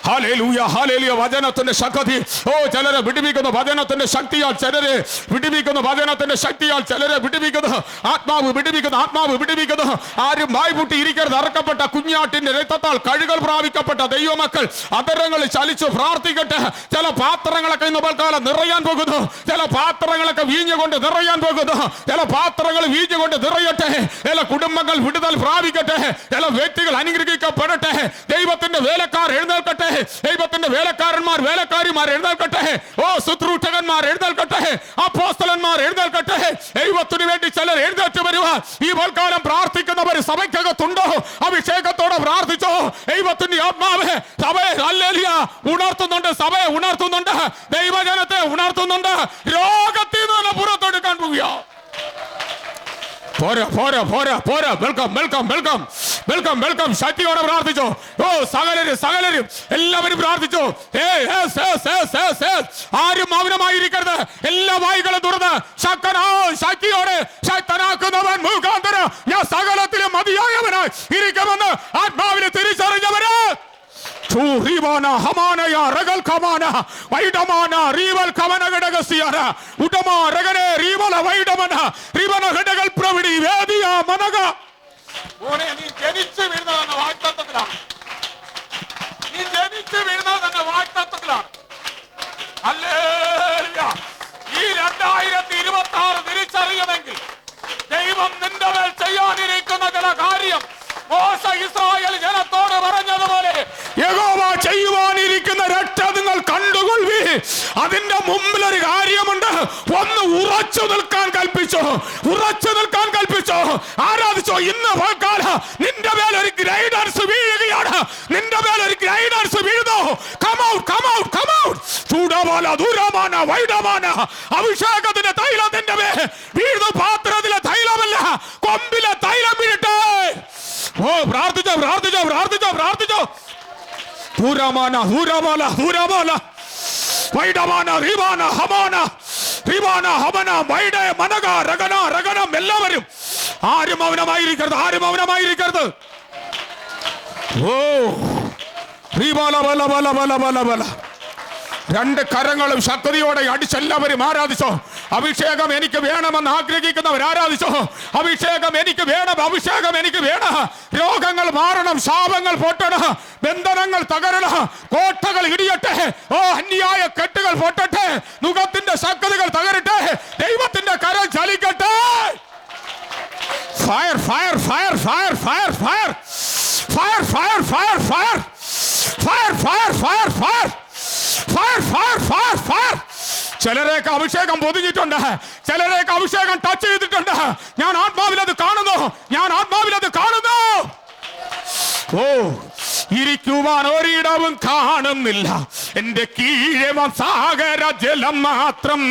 Hallelujah, hallelujah. വചനത്തിന്റെ ശക്തി, ഓ ചിലരെ വിടുവിക്കുന്നു വചനത്തിന്റെ ശക്തിയാൽ, ചിലരെ വിടുവിക്കുന്നു വചനത്തിന്റെ ശക്തിയാൽ, ചിലരെ വിടുവിക്കുന്നു. ആത്മാവ് വിടുവിക്കുന്നു, ആത്മാവ് വിടുവിക്കുന്നു. ആരും വായ്പൂട്ടി ഇരിക്കരുത്. അറക്കപ്പെട്ട കുഞ്ഞാട്ടിന്റെ രക്തത്താൽ കഴുകൽ പ്രാപിക്കപ്പെട്ട ദൈവമക്കൾ അതരങ്ങളിൽ ചലിച്ചു പ്രാർത്ഥിക്കട്ടെ. ചില പാത്രങ്ങളൊക്കെ ഇന്ന് പൽക്കാലം നിറയാൻ പോകുന്നു. ചില പാത്രങ്ങളൊക്കെ വീഞ്ഞുകൊണ്ട് നിറയാൻ പോകുന്നു. ചില പാത്രങ്ങൾ വീഞ്ഞുകൊണ്ട് നിറയട്ടെ. ചില കുടുംബങ്ങൾ വിടുതൽ പ്രാപിക്കട്ടെ. ചില വ്യക്തികൾ അനുഗ്രഹിക്കപ്പെടട്ടെ. ദൈവത്തിന്റെ വേലക്കാർ എഴുന്നേൽക്കട്ടെ. ദൈവത്തിന്റെ വേലക്കാരന്മാർ വേലക്കാരിമാർ എഴുന്നേൽക്കട്ടെ. ഓ ശുശ്രൂഷകന്മാർ എഴുന്നേൽക്കട്ടെ. അപ്പോസ്തലന്മാർ എഴുന്നേൽക്കട്ടെ. ദൈവത്തിന് വേണ്ടി ചിലർ എഴുന്നേറ്റ് വരുക. ഈ പൽക്കാലം പ്രാർത്ഥിക്കുന്നവർ സഭയ്ക്കകത്തുണ്ടോ? അഭിഷേകത്തോടെ പ്രാർത്ഥിച്ചോ? ദൈവത്തിന്റെ ആത്മാവ് സഭയെ ഹല്ലേലൂയ ഉണർത്തുന്നുണ്ട്. സഭയെ ഉണർത്തുന്നുണ്ട്. ദൈവജനത്തെ ഉണർത്തുന്നുണ്ട്. രോഗത്തിൽ നിന്ന് പുറത്തെടുക്കാൻ പോവുക. പോരാ പോരാ പോരാ പോരാ. Welcome welcome welcome welcome welcome. ശക്തിയോടെ പ്രാർത്ഥിച്ചോ. ഓ സകലരും സകലരും എല്ലാവരും പ്രാർത്ഥിച്ചോ. ആരും മൗനമായിരിക്കരുത്. എല്ലാ വായികളും തുറന്ന് ശക്തിയോടെ ശക്തനാക്കുന്നവൻ മുഖാന്തരം ഞാൻ സകലത്തിലും മതിയായവനായി ഇരിക്കുമെന്ന് ആത്മാവിനെ തിരിച്ചറിഞ്ഞവര് ഈ 2026 തിരിച്ചറിയുമെങ്കിൽ ദൈവം നിന്റെ മേൽ ചെയ്യാനിരിക്കുന്ന ചില കാര്യം മോശ ഇസ്രായേൽ ജനത്തോട് പറഞ്ഞതുപോലെ യഹോവ ചെയ്യുവാനിരിക്കുന്ന രക്ഷ നിങ്ങൾ കണ്ടുകൊള്ളി. അതിന്റെ മുമ്പിൽ ഒരു കാര്യമുണ്ട്. ഒന്ന് ഉറച്ചു നിൽക്കാൻ കൽപ്പിച്ചോ. ഉറച്ചു നിൽക്കാൻ കൽപ്പിച്ചോ. ആരാധിച്ചോ. ഇന്ന് പകൽ നിന്റെ മേൽ ഒരു ഗ്രൈഡൻസ് വീഴുകയാണ്. നിന്റെ മേൽ ഒരു ഗ്രൈഡൻസ് വീഴുന്നു. Come out come out come out. ചൂടമാല ദൂരമാന വൈഡമാന. അഭിഷേകത്തിന്റെ തൈലത്തിന്റെ മേൽ വീഴുന്നു. പാത്രത്തിലെ തൈലമല്ല, കൊമ്പിലെ തൈലം വീഴട്ടെ. ഓ പ്രാർത്ഥിച്ചോ പ്രാർത്ഥിച്ചോ പ്രാർത്ഥിച്ചോ പ്രാർത്ഥിച്ചോ. ഹൂരമാന ഹൂരമാല ഹൂരമാല വൈഡമാന റിവാന ഹമാന റിവാന ഹമന വൈഡ മനക രഗന രഗനം. എല്ലാവരും ആരും മൗനമായിരിക്കരുത്. ആരും മൗനമായിരിക്കരുത്. ഓ റിവാല ബല ബല ബല ബല ബല. രണ്ട് കരങ്ങളും ശക്തിയോടെ അടിച്ചെല്ലാവരും ആരാധിച്ചോ. അഭിഷേകം എനിക്ക് വേണമെന്ന് ആഗ്രഹിക്കുന്നവർ ആരാധിച്ചോ. അഭിഷേകം എനിക്ക് വേണം. അഭിഷേകം എനിക്ക് വേണം. രോഗങ്ങൾ മാറണം. ശാപങ്ങൾ പൊട്ടണം. ബന്ധനങ്ങൾ തകരണം. കോട്ടകൾ ഇടിയട്ടെ. ഓ അന്യായ കെട്ടുകൾ പൊട്ടട്ടെ. മുഖത്തിന്റെ ശക്തികൾ തകരട്ടെ. ദൈവത്തിന്റെ കരം ചലിക്കട്ടെ. Fire fire fire fire fire fire fire fire fire fire fire fire fire fire fire fire fire fire. ചിലരേക്ക് അഭിഷേകം പൊതിഞ്ഞിട്ടുണ്ട്. ചിലരേക്ക് അഭിഷേകം ടച്ച് ചെയ്തിട്ടുണ്ട്. ഞാൻ ആത്മാവിലത് കാണുന്നു. ഞാൻ ആത്മാവിലത് കാണുന്നു. ഓ ഇരിക്കുവാൻ ഒരിടവും കാണുന്നില്ല. എന്റെ കീഴെ സാഗര ജലം മാത്രം.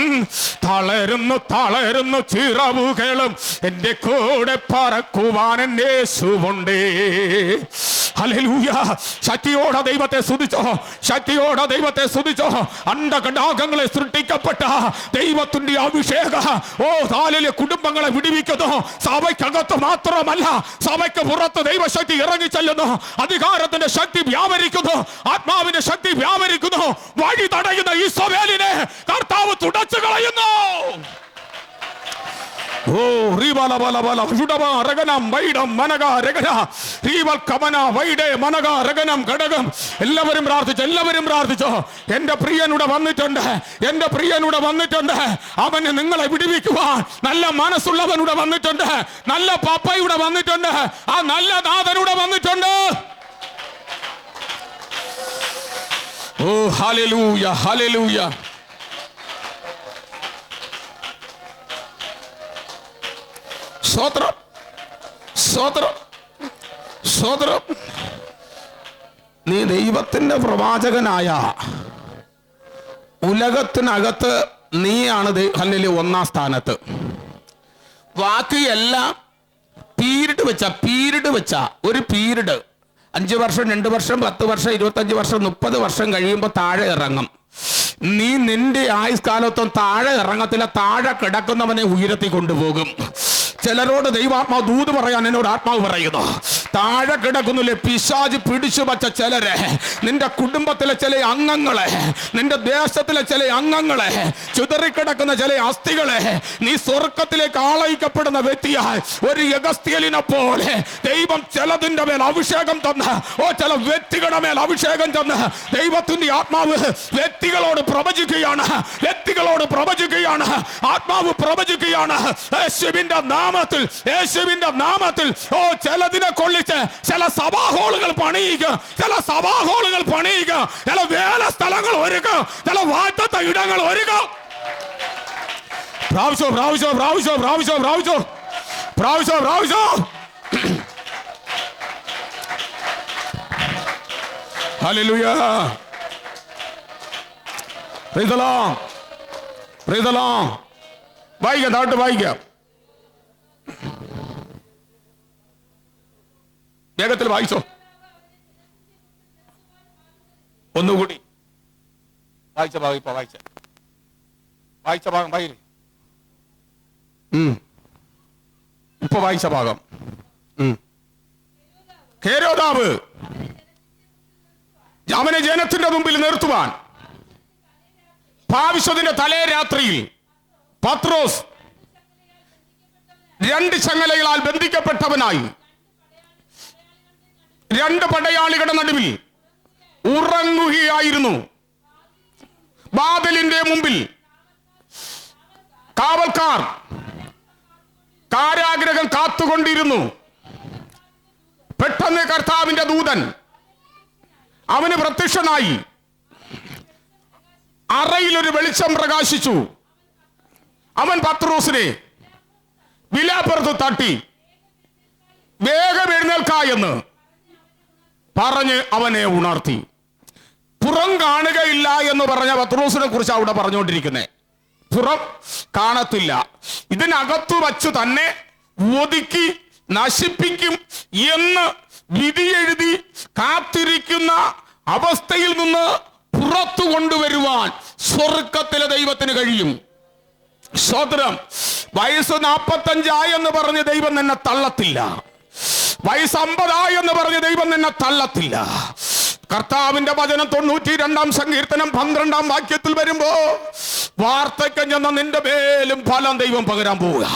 തളരുന്നു തളരുന്നു ചിറവുകളും. എന്റെ കൂടെ പറക്കുവാൻ എന്നെ യേശുവുണ്ട്. ഹല്ലേലൂയ. ശക്തിയോടെ ദൈവത്തെ സ്തുതിച്ചോ. ശക്തിയോടെ ദൈവത്തെ സ്തുതിച്ചോ. അണ്ടകടാകങ്ങളെ സൃഷ്ടിക്കപ്പെട്ട ദൈവത്തിന്റെ അഭിഷേക ഓ താലിലെ കുടുംബങ്ങളെ വിടുവിക്കുന്നു. സഭയ്ക്കകത്ത് മാത്രമല്ല, സഭയ്ക്ക് പുറത്ത് ദൈവശക്തി ഇറങ്ങിച്ചെല്ലുന്നു. അധികാരത്തിന്റെ ശക്തി വ്യാപരിക്കുന്നു. ആത്മാവിന്റെ ശക്തി വ്യാപരിക്കുന്നു. വഴി തടയുന്ന ഈ സഭയിലെ കർത്താവ് തുടച്ചു കളയുന്നു. ഓ റീബല ബല ബല ജുഡബ രഗനം വൈഡം മനഗ രഗന റീവൽ കമന വൈഡേ മനഗ രഗനം ഘടകം. എല്ലാവരും പ്രാർത്ഥിച്ചു. എല്ലാവരും പ്രാർത്ഥിച്ചോ. എന്റെ പ്രിയനൂടെ വന്നിട്ടുണ്ട്. എന്റെ പ്രിയനൂടെ വന്നിട്ടുണ്ട്. അവന് നിങ്ങളെ വിടുവിക്കുവാൻ നല്ല മനസ്സുള്ളവനൂടെ വന്നിട്ടുണ്ട്. നല്ല പപ്പയുടെ വന്നിട്ടുണ്ട്. ആ നല്ല നാഥനൂടെ വന്നിട്ടുണ്ട്. ഓ ഹല്ലേലൂയ ഹല്ലേലൂയ. സ്തോത്രം സ്തോത്രം സ്തോത്രം. നീ ദൈവത്തിന്റെ പ്രവാചകനായ ഉലകത്തിനകത്ത് നീയാണ് ഹല്ലേലൂയ ഒന്നാം സ്ഥാനത്ത്. ബാക്കിയെല്ലാം പീരീഡ് വെച്ച ഒരു പീരീഡ് 5 വർഷം 2 വർഷം 10 വർഷം 25 വർഷം 30 വർഷം കഴിയുമ്പോൾ താഴെ ഇറങ്ങും. നീ നിന്റെ ആയുഷ്കാലത്തും താഴെ ഇറങ്ങത്തില്ല. താഴെ കിടക്കുന്നവനെ ഉയർത്തി കൊണ്ടുപോകും. ചിലരോട് ദൈവാത്മാവ് ദൂത് പറയാൻ എന്നോട് ആത്മാവ് പറയുന്നു. താഴെ കിടക്കുന്നില്ലേ പിശാച് പിടിച്ചു വച്ച ചിലരെ, നിന്റെ കുടുംബത്തിലെ ചില അംഗങ്ങളെ, നിന്റെ ദേശത്തിലെ ചില അംഗങ്ങളെ, ചിതറിക്കിടക്കുന്ന ചില അസ്ഥികളെ നീ സ്വർഗത്തിലേക്ക് ആളയിക്കപ്പെടുന്ന വ്യക്തിയായി ഒരു യഗസ്ത്യലിനെ പോലെ ദൈവം ചിലതിന്റെ മേൽ അഭിഷേകം തന്ന്, ചില വ്യക്തികളുടെ മേൽ അഭിഷേകം തന്ന് ദൈവത്തിന്റെ ആത്മാവ് വ്യക്തികളോട് പ്രവചിക്കുകയാണ്, വ്യക്തികളോട് പ്രവചിക്കുകയാണ്, ആത്മാവ് പ്രവചിക്കുകയാണ്. യേശുവിന്റെ നാമത്തിൽ, യേശുവിന്റെ നാമത്തിൽ ചിലതിനെ കൊള്ളിച്ച് ചില സഭാഹോളുകൾ പണിയുക, ചില സഭാഹോളുകൾ പണിയുക, ചില വേല സ്ഥലങ്ങൾ ഒരുക്കുക, ചില വാഗ്ദത്ത ഇടങ്ങൾ ഒരുക്കുക. പ്രാവശ്യോ പ്രാവശ്യോ പ്രാവശ്യോ പ്രാവശ്യോ പ്രാവശ്യോ പ്രാവശ്യോ പ്രാവശ്യോ. ഹല്ലേലൂയ. Praise the lord. Praise the lord. വായിക്കാം, താഴോട്ട് വായിക്കാം, വേഗത്തിൽ വായിച്ചോ. ഒന്നുകൂടി വായിച്ച ഭാഗം ഇപ്പൊ വായിച്ച ഭാഗം വായി, ഇപ്പൊ വായിച്ച ഭാഗം. ഹേരോദാവ് അവനെ ജനത്തിന്റെ മുമ്പിൽ നിർത്തുവാൻ ഭാവിച്ചതിന്റെ തലേ രാത്രിയിൽ പത്രോസ് 2 ചങ്ങലകളാൽ ബന്ധിക്കപ്പെട്ടവനായി 2 പടയാളികളുടെ നടുവിൽ ഉറങ്ങുകയായിരുന്നു. വാതിലിന്റെ മുമ്പിൽ കാവൽക്കാർ കാരാഗ്രഹം കാത്തുകൊണ്ടിരുന്നു. പെട്ടെന്ന് കർത്താവിന്റെ ദൂതൻ അവന് പ്രത്യക്ഷനായി. അറയിൽ ഒരു വെളിച്ചം പ്രകാശിച്ചു. അവൻ പത്രോസിനെ വിലാപ്പുറത്ത് തട്ടി വേഗം എഴുന്നേൽക്ക എന്ന് പറഞ്ഞ് അവനെ ഉണർത്തി. പുറം കാണുകയില്ല എന്ന് പറഞ്ഞ പത്രോസിനെ കുറിച്ച് അവിടെ പറഞ്ഞുകൊണ്ടിരിക്കുന്നത്. പുറം കാണത്തില്ല, ഇതിനകത്തു വച്ചു തന്നെ ഒതുക്കി നശിപ്പിക്കും എന്ന് വിധി എഴുതി കാത്തിരിക്കുന്ന അവസ്ഥയിൽ നിന്ന് പുറത്തു കൊണ്ടുവരുവാൻ സ്വർഗത്തിലെ ദൈവത്തിന് കഴിയും. സ്തോത്രം. വയസ്സ് 45 എന്ന് പറഞ്ഞ് ദൈവം നിന്നെ തള്ളത്തില്ല. വയസ്സ് 50 എന്ന് പറഞ്ഞ് ദൈവം നിന്നെ തള്ളത്തില്ല. കർത്താവിന്റെ വചനം 92-ാം സങ്കീർത്തനം 12-ാം വാക്യത്തിൽ വരുമ്പോ വാർത്തയ്ക്ക് ചെന്ന നിന്റെ മേലും ഫലം ദൈവം പകരാൻ പോവുക.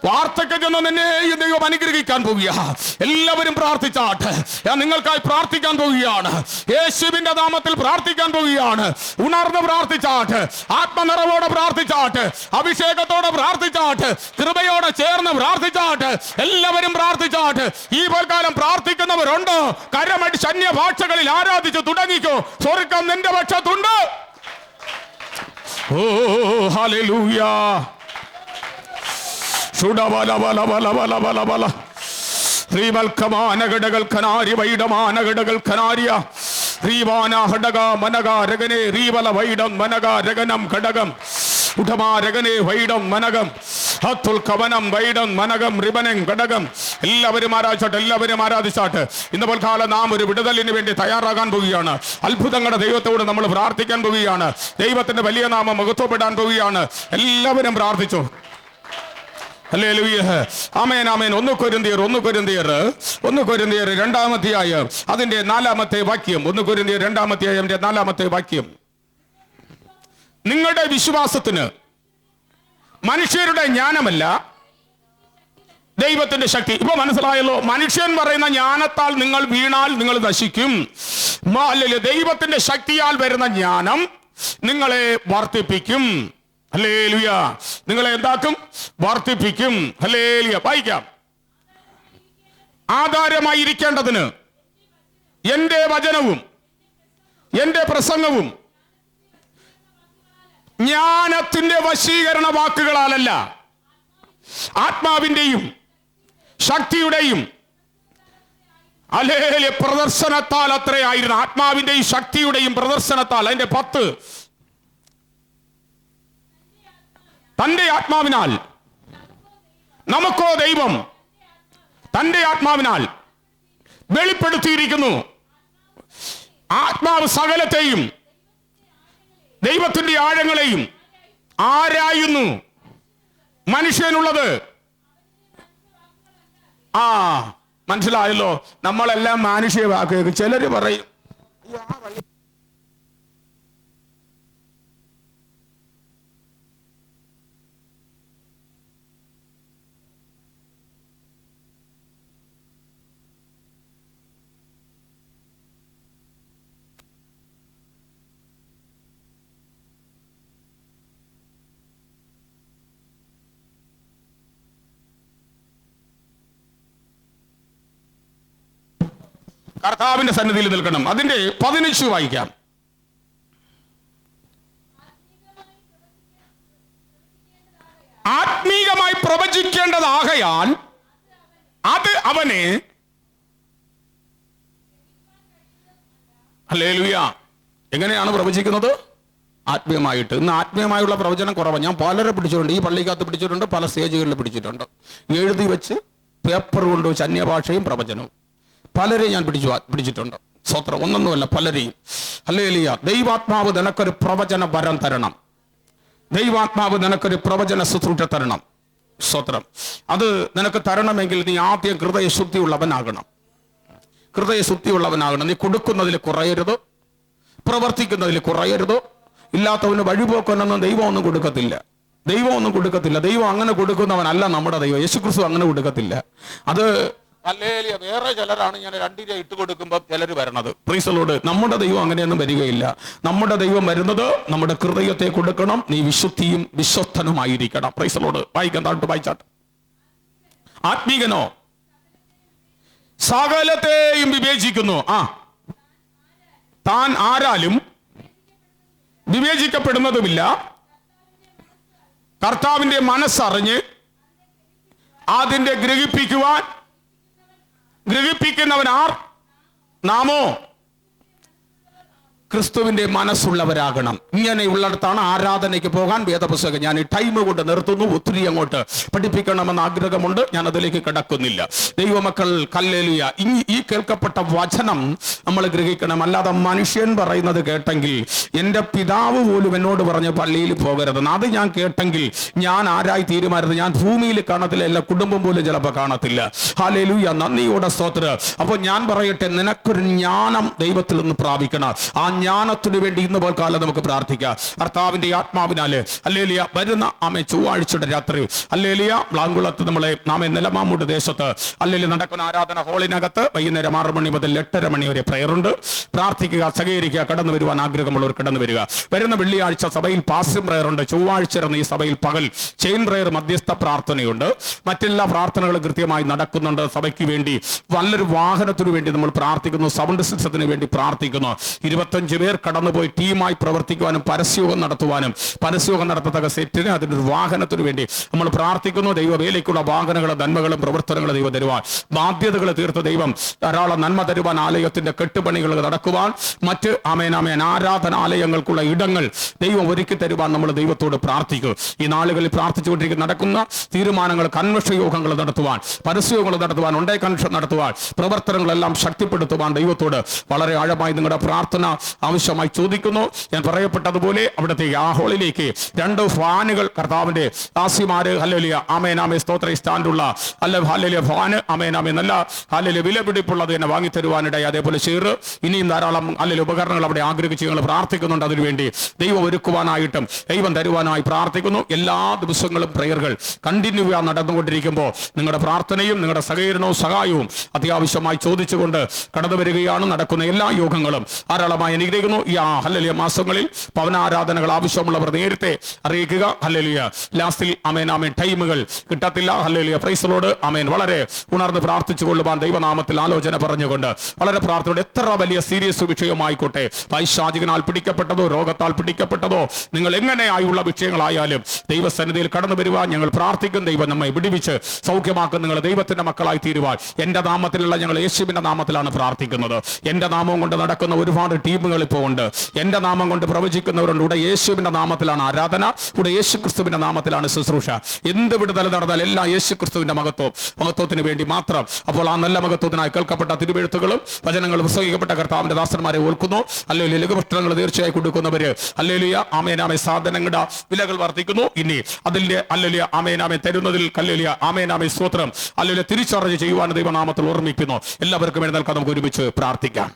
വാർത്തയ്ക്ക് ചെന്ന നിന്നെയും ദൈവം അനുഗ്രഹിക്കാൻ പോവുക. എല്ലാവരും പ്രാർത്ഥിച്ചാട്ട്. ഞാൻ നിങ്ങൾക്കായി പ്രാർത്ഥിക്കാൻ പോവുകയാണ്. യേശുവിന്റെ നാമത്തിൽ പ്രാർത്ഥിക്കാൻ പോവുകയാണ്. ഉണർന്ന് പ്രാർത്ഥിച്ചാട്ട്, ആത്മനിറവോടെ പ്രാർത്ഥിച്ചാട്ട്, അഭിഷേകത്തോടെ പ്രാർത്ഥിച്ചാട്ട്, കൃപയോടെ ചേർന്ന് പ്രാർത്ഥിച്ചാട്ട്, എല്ലാവരും പ്രാർത്ഥിച്ചാട്ട്. ഈ പോൽക്കാലം പ്രാർത്ഥിക്കുന്നവരുണ്ടോ? കരമടിച്ച് അന്യഭാഷകളിൽ ആരാധിച്ച് തുടങ്ങിക്കോ. സ്വർഗ്ഗം നിന്റെ പക്ഷത്തുണ്ട്. ഓ ഹല്ലേലൂയ. എല്ലാവരും ആരാധിച്ചാട്ട്, എല്ലാവരും ആരാധിച്ചാട്ട്. ഇന്ന് പോൽക്കാലം നാം ഒരു വിടുതലിന് വേണ്ടി തയ്യാറാകാൻ പോവുകയാണ്. അത്ഭുതങ്ങളുടെ ദൈവത്തോട് നമ്മൾ പ്രാർത്ഥിക്കാൻ പോവുകയാണ്. ദൈവത്തിന്റെ വലിയ നാമം മഹത്വപ്പെടാൻ പോവുകയാണ്. എല്ലാവരും പ്രാർത്ഥിച്ചു. ഹല്ലേലൂയ. ആമേൻ, ആമേൻ. 1 കൊരിന്ത്യർ 2-ാം അധ്യായം അതിന്റെ 4-ാമത്തെ വാക്യം. 1 കൊരിന്ത്യർ 2-ാം അധ്യായം 4-ാമത്തെ വാക്യം. നിങ്ങളുടെ വിശ്വാസത്തിന് മനുഷ്യരുടെ ജ്ഞാനമല്ല, ദൈവത്തിന്റെ ശക്തി. ഇപ്പൊ മനസ്സിലായല്ലോ. മനുഷ്യൻ പറയുന്ന ജ്ഞാനത്താൽ നിങ്ങൾ വീണാൽ നിങ്ങൾ നശിക്കും. ദൈവത്തിന്റെ ശക്തിയാൽ വരുന്ന ജ്ഞാനം നിങ്ങളെ വർദ്ധിപ്പിക്കും. ഹല്ലേലൂയ. നിങ്ങളെ എന്താക്കും? വർദ്ധിപ്പിക്കും. ഹല്ലേലൂയ. വായിക്കാം. ആധാരമായിരിക്കേണ്ടതിന് എന്റെ വചനവും എന്റെ പ്രസംഗവും ജ്ഞാനത്തിന്റെ വശീകരണ വാക്കുകളാലല്ല, ആത്മാവിന്റെയും ശക്തിയുടെയും ഹല്ലേലൂയ പ്രദർശനത്താൽ അത്രയായിരുന്നു. ആത്മാവിന്റെയും ശക്തിയുടെയും പ്രദർശനത്താൽ. അതിന്റെ 10 തന്റെ ആത്മാവിനാൽ നമുക്കോ ദൈവം തന്റെ ആത്മാവിനാൽ വെളിപ്പെടുത്തിയിരിക്കുന്നു. ആത്മാവ് സകലത്തെയും ദൈവത്തിന്റെ ആഴങ്ങളെയും ആരായുന്നു. മനുഷ്യനുള്ളത് മനസ്സിലായല്ലോ? നമ്മളെല്ലാം മാനുഷിക വാക്കുകൾക്ക് ചിലര് പറയും കർത്താവിന്റെ സന്നിധിയിൽ നിൽക്കണം. അതിന്റെ 15 വായിക്കാം. ആത്മീകമായി പ്രവചിക്കേണ്ടതാകയാൽ അത് അവനെ ഹല്ലേലൂയ. എങ്ങനെയാണ് പ്രവചിക്കുന്നത്? ആത്മീയമായിട്ട്. ഇന്ന് ആത്മീയമായുള്ള പ്രവചനം കുറവാണ്. ഞാൻ പലരെ പിടിച്ചിട്ടുണ്ട്, ഈ പള്ളിക്കകത്ത് പിടിച്ചിട്ടുണ്ട്, പല സ്റ്റേജുകളിൽ പിടിച്ചിട്ടുണ്ട്. എഴുതി വെച്ച് പേപ്പർ കൊണ്ടുവച്ച് അന്യഭാഷയും പ്രവചനവും പലരെയും ഞാൻ പിടിച്ചിട്ടുണ്ട്. സ്വത്രം ഒന്നൊന്നുമല്ല, പലരെയും. ഹല്ലേലൂയ. ദൈവാത്മാവ് നിനക്കൊരു പ്രവചന വരം തരണം. ദൈവാത്മാവ് നിനക്കൊരു പ്രവചന ശുശ്രൂഷ തരണം. സ്വത്രം. അത് നിനക്ക് തരണമെങ്കിൽ നീ ആദ്യം ഹൃദയശുദ്ധിയുള്ളവനാകണം. ഹൃദയശുദ്ധിയുള്ളവനാകണം. നീ കൊടുക്കുന്നതിൽ കുറയരുത്, പ്രവർത്തിക്കുന്നതിൽ കുറയരുത്. ഇല്ലാത്തവന് വഴിപോക്കൊന്നും ദൈവം ഒന്നും കൊടുക്കത്തില്ല. ദൈവം അങ്ങനെ കൊടുക്കുന്നവനല്ല നമ്മുടെ ദൈവം. യേശുക്രിസ്തു അങ്ങനെ കൊടുക്കത്തില്ല. അത് ഹല്ലേലൂയ. വേറെ ചിലരാണ് ഞാൻ 2 രൂപ ഇട്ട് കൊടുക്കുമ്പോൾ ചിലർ വരണത്. Price the Lord. നമ്മുടെ ദൈവം അങ്ങനെയൊന്നും വരികയില്ല. നമ്മുടെ ദൈവം വരുന്നത് നമ്മുടെ ഹൃദയത്തെ കൊടുക്കണം. നീ വിശുദ്ധിയും വിശ്വസ്തനുമായിരിക്കണം. Price the Lord. വായിക്കാൻ താഴ്ത്തു വായിച്ചാട്ട്. ആത്മീകനോ സകലത്തെയും വിവേചിക്കുന്നു. താൻ ആരാലും വിവേചിക്കപ്പെടുന്നതുമില്ല. കർത്താവിന്റെ മനസ്സറിഞ്ഞ് അതിന്റെ ഗ്രഹിപ്പിക്കുന്നവനാർ? നാമോ ക്രിസ്തുവിന്റെ മനസ്സുള്ളവരാകണം. ഇങ്ങനെയുള്ളിടത്താണ് ആരാധനയ്ക്ക് പോകാൻ വേദപുസ്തകം. ഞാൻ ഈ ടൈം കൊണ്ട് നിർത്തുന്നു. ഒത്തിരി അങ്ങോട്ട് പഠിപ്പിക്കണമെന്ന് ആഗ്രഹമുണ്ട്. ഞാൻ അതിലേക്ക് കിടക്കുന്നില്ല. ദൈവമക്കൾ ഹല്ലേലൂയ. ഈ കേൾക്കപ്പെട്ട വചനം നമ്മൾ ഗ്രഹിക്കണം. അല്ലാതെ മനുഷ്യൻ പറയുന്നത് കേട്ടെങ്കിൽ, എൻ്റെ പിതാവ് പോലും എന്നോട് പറഞ്ഞ് പള്ളിയിൽ പോകരുതെന്ന്, അത് ഞാൻ കേട്ടെങ്കിൽ ഞാൻ ആരായി തീരുമാനത്? ഞാൻ ഭൂമിയിൽ കാണത്തില്ല, എല്ലാ കുടുംബം പോലും ചിലപ്പോൾ കാണത്തില്ല. ഹല്ലേലൂയ. നന്ദിയോടെ സ്തോത്രം. അപ്പോൾ ഞാൻ പറയട്ടെ, നിനക്കൊരു ജ്ഞാനം ദൈവത്തിൽ നിന്ന് പ്രാപിക്കണം. ആ ജ്ഞാനത്തിനു വേണ്ടി ഇന്ന് പോൽക്കാലം നമുക്ക് പ്രാർത്ഥിക്കാം. കർത്താവിന്റെ ആത്മാവിനാല് ഹല്ലേലൂയ. വരുന്ന ചൊവ്വാഴ്ചയുടെ രാത്രി ഹല്ലേലൂയ ബ്ലാങ്കുളത്ത് നമ്മളെ നിലമാമൂട് ദേശത്ത് ഹല്ലേലൂയ നടക്കുന്ന ആരാധന ഹാളിനകത്ത് വൈകുന്നേരം 6 മണി മുതൽ 8:30 മണി വരെ പ്രയറുണ്ട്. പ്രാർത്ഥിക്കുക, സഹകരിക്കുക. കടന്നു വരുവാൻ ആഗ്രഹമുള്ളവർ കടന്നു വരിക. വരുന്ന വെള്ളിയാഴ്ച സഭയിൽ പാസിംഗ് പ്രയറുണ്ട്. ചൊവ്വാഴ്ച ഈ സഭയിൽ പകൽ ചെയിൻ പ്രയർ മധ്യസ്ഥ പ്രാർത്ഥനയുണ്ട്. മറ്റെല്ലാ പ്രാർത്ഥനകളും കൃത്യമായി നടക്കുന്നുണ്ട്. സഭയ്ക്ക് വേണ്ടി നല്ലൊരു വാഹനത്തിനു വേണ്ടി നമ്മൾ പ്രാർത്ഥിക്കുന്നു. സൗണ്ട് സിസ്റ്റത്തിന് വേണ്ടി പ്രാർത്ഥിക്കുന്നു. 25 പേർ കടന്നുപോയി ടീമായി പ്രവർത്തിക്കുവാനും പരസ്യയോഗം നടത്തത്തക്ക സെറ്റിന് അതിൻ്റെ ഒരു വാഹനത്തിനു വേണ്ടി നമ്മൾ പ്രാർത്ഥിക്കുന്നു. ദൈവവേലയ്ക്കുള്ള വാഹനങ്ങളും നന്മകളും പ്രവർത്തനങ്ങളും ദൈവം തരുവാൻ, ബാധ്യതകൾ തീർത്ത് ദൈവം ധാരാളം നന്മ തരുവാൻ, ആലയത്തിന്റെ കെട്ടുപണികൾ നടക്കുവാൻ, മറ്റ് ആരാധനാലയങ്ങൾക്കുള്ള ഇടങ്ങൾ ദൈവം ഒരുക്കി തരുവാൻ നമ്മൾ ദൈവത്തോട് പ്രാർത്ഥിക്കും. ഈ നാളുകളിൽ പ്രാർത്ഥിച്ചുകൊണ്ടിരിക്കുന്ന നടക്കുന്ന തീരുമാനങ്ങൾ, കൺവെൻഷൻ യോഗങ്ങൾ നടത്തുവാൻ, പരസ്യയോഗങ്ങൾ നടത്തുവാൻ, ഒണ്ടേ കൺവെൻഷൻ നടത്തുവാൻ, പ്രവർത്തനങ്ങളെല്ലാം ശക്തിപ്പെടുത്തുവാൻ ദൈവത്തോട് വളരെ ആഴമായി നിങ്ങളുടെ പ്രാർത്ഥന ആവശ്യമായി ചോദിക്കുന്നു. ഞാൻ പറയപ്പെട്ടതുപോലെ അവിടുത്തെ ആ ഹോളിലേക്ക് 2 ഫാനുകൾ കർത്താവിന്റെ ദാസിമാര് ഹല്ലേലൂയ ആമേനാമേ സ്തോത്ര സ്റ്റാൻഡുള്ള ഹല്ലേലൂയ ഫാന് ആമേനാമേ നല്ല ഹല്ലേലൂയ വിലപിടിപ്പുള്ളത് തന്നെ വാങ്ങിത്തരുവാനിടയായി. അതേപോലെ ഷെയർ ഇനിയും ധാരാളം ഹല്ലേലൂയ ഉപകരണങ്ങൾ അവിടെ ആഗ്രഹിച്ച് ഞങ്ങൾ പ്രാർത്ഥിക്കുന്നുണ്ട്. അതിനുവേണ്ടി ദൈവം ഒരുക്കുവാനായിട്ടും ദൈവം തരുവാനായി പ്രാർത്ഥിക്കുന്നു. എല്ലാ ദിവസങ്ങളും പ്രയറുകൾ കണ്ടിന്യൂ നടന്നുകൊണ്ടിരിക്കുമ്പോൾ നിങ്ങളുടെ പ്രാർത്ഥനയും നിങ്ങളുടെ സഹകരണവും സഹായവും അത്യാവശ്യമായി ചോദിച്ചുകൊണ്ട് കടന്നു വരികയാണ്. നടക്കുന്ന എല്ലാ യോഗങ്ങളും ധാരാളമായി അനുഗ്രഹിക്കുന്നു. ഈ ഹല്ലേലൂയ മാസങ്ങളിൽ പവനാരാധനകൾ ആവശ്യമുള്ളവർ നേരത്തെ അറിയിക്കുക. ഹല്ലേലൂയ. ലാസ്റ്റിൽ ആമേൻ ടൈമുകൾ കിട്ടത്തില്ല. ഹല്ലേലൂയ. Praise the lord. ആമേൻ. വളരെ ഉണർന്ന് പ്രാർത്ഥിച്ചു കൊള്ളുവാൻ ദൈവനാമത്തിൽ ആലോചന പറഞ്ഞുകൊണ്ട് വളരെ പ്രാർത്ഥനയോടെ, എത്ര വലിയ സീരിയസ് വിഷയമായിക്കോട്ടെ, പൈശാചികനാൽ പിടിക്കപ്പെട്ടതോ രോഗത്താൽ പിടിക്കപ്പെട്ടതോ നിങ്ങൾ എങ്ങനെയായുള്ള വിഷയങ്ങളായാലും ദൈവസന്നിധിയിൽ കടന്നു വരുവാൻ ഞങ്ങൾ പ്രാർത്ഥിക്കും. ദൈവം നമ്മെ വിടുവിച്ച് സൗഖ്യമാക്കും. നിങ്ങൾ ദൈവത്തിന്റെ മക്കളായി തീരുവാൻ എൻ്റെ നാമത്തിലുള്ള ഞങ്ങൾ യേശുവിന്റെ നാമത്തിലാണ് പ്രാർത്ഥിക്കുന്നത്. എൻ്റെ നാമം കൊണ്ട് നടക്കുന്ന ഒരുപാട് ടീമുകൾ പ്രവർത്തനങ്ങൾ ഇപ്പോൾ ഉണ്ട്. എൻ്റെ നാമം കൊണ്ട് പ്രവചിക്കുന്നവരുണ്ട്. ഇവിടെ യേശുവിന്റെ നാമത്തിലാണ് ആരാധന, ഇവിടെ യേശു ക്രിസ്തുവിന്റെ നാമത്തിലാണ് ശുശ്രൂഷ. എന്ത് വിടുതൽ നടന്നാൽ എല്ലാം യേശു ക്രിസ്തുവിന്റെ മഹത്വത്തിന് വേണ്ടി മാത്രം. അപ്പോൾ ആ നല്ല മഹത്വത്തിനായി കേൾക്കപ്പെട്ട തിരുവെഴുത്തുകളും വചനങ്ങളും പ്രസംഗിക്കപ്പെട്ട കർത്താവിന്റെ ദാസന്മാരെ ഓർക്കുന്നു. അല്ലെങ്കിൽ ലഘുപുസ്തകങ്ങൾ തീർച്ചയായി കൊടുക്കുന്നവര് ഹല്ലേലൂയ ആമേനാമേ സാധനങ്ങളുടെ വിലകൾ വർദ്ധിക്കുന്നു. ഇനി അതിന്റെ ഹല്ലേലൂയ ആമേനാമേ തരുന്നതിൽ ഹല്ലേലൂയ ആമേനാമേ സ്തോത്രം ഹല്ലേലൂയ തിരിച്ചറിഞ്ഞ് ചെയ്യുവാൻ ദൈവനാമത്തിൽ ഓർമ്മിക്കുന്നു. എല്ലാവർക്കും എഴുന്നേൽക്കാൻ നമുക്ക് ഒരുമിച്ച് പ്രാർത്ഥിക്കാം.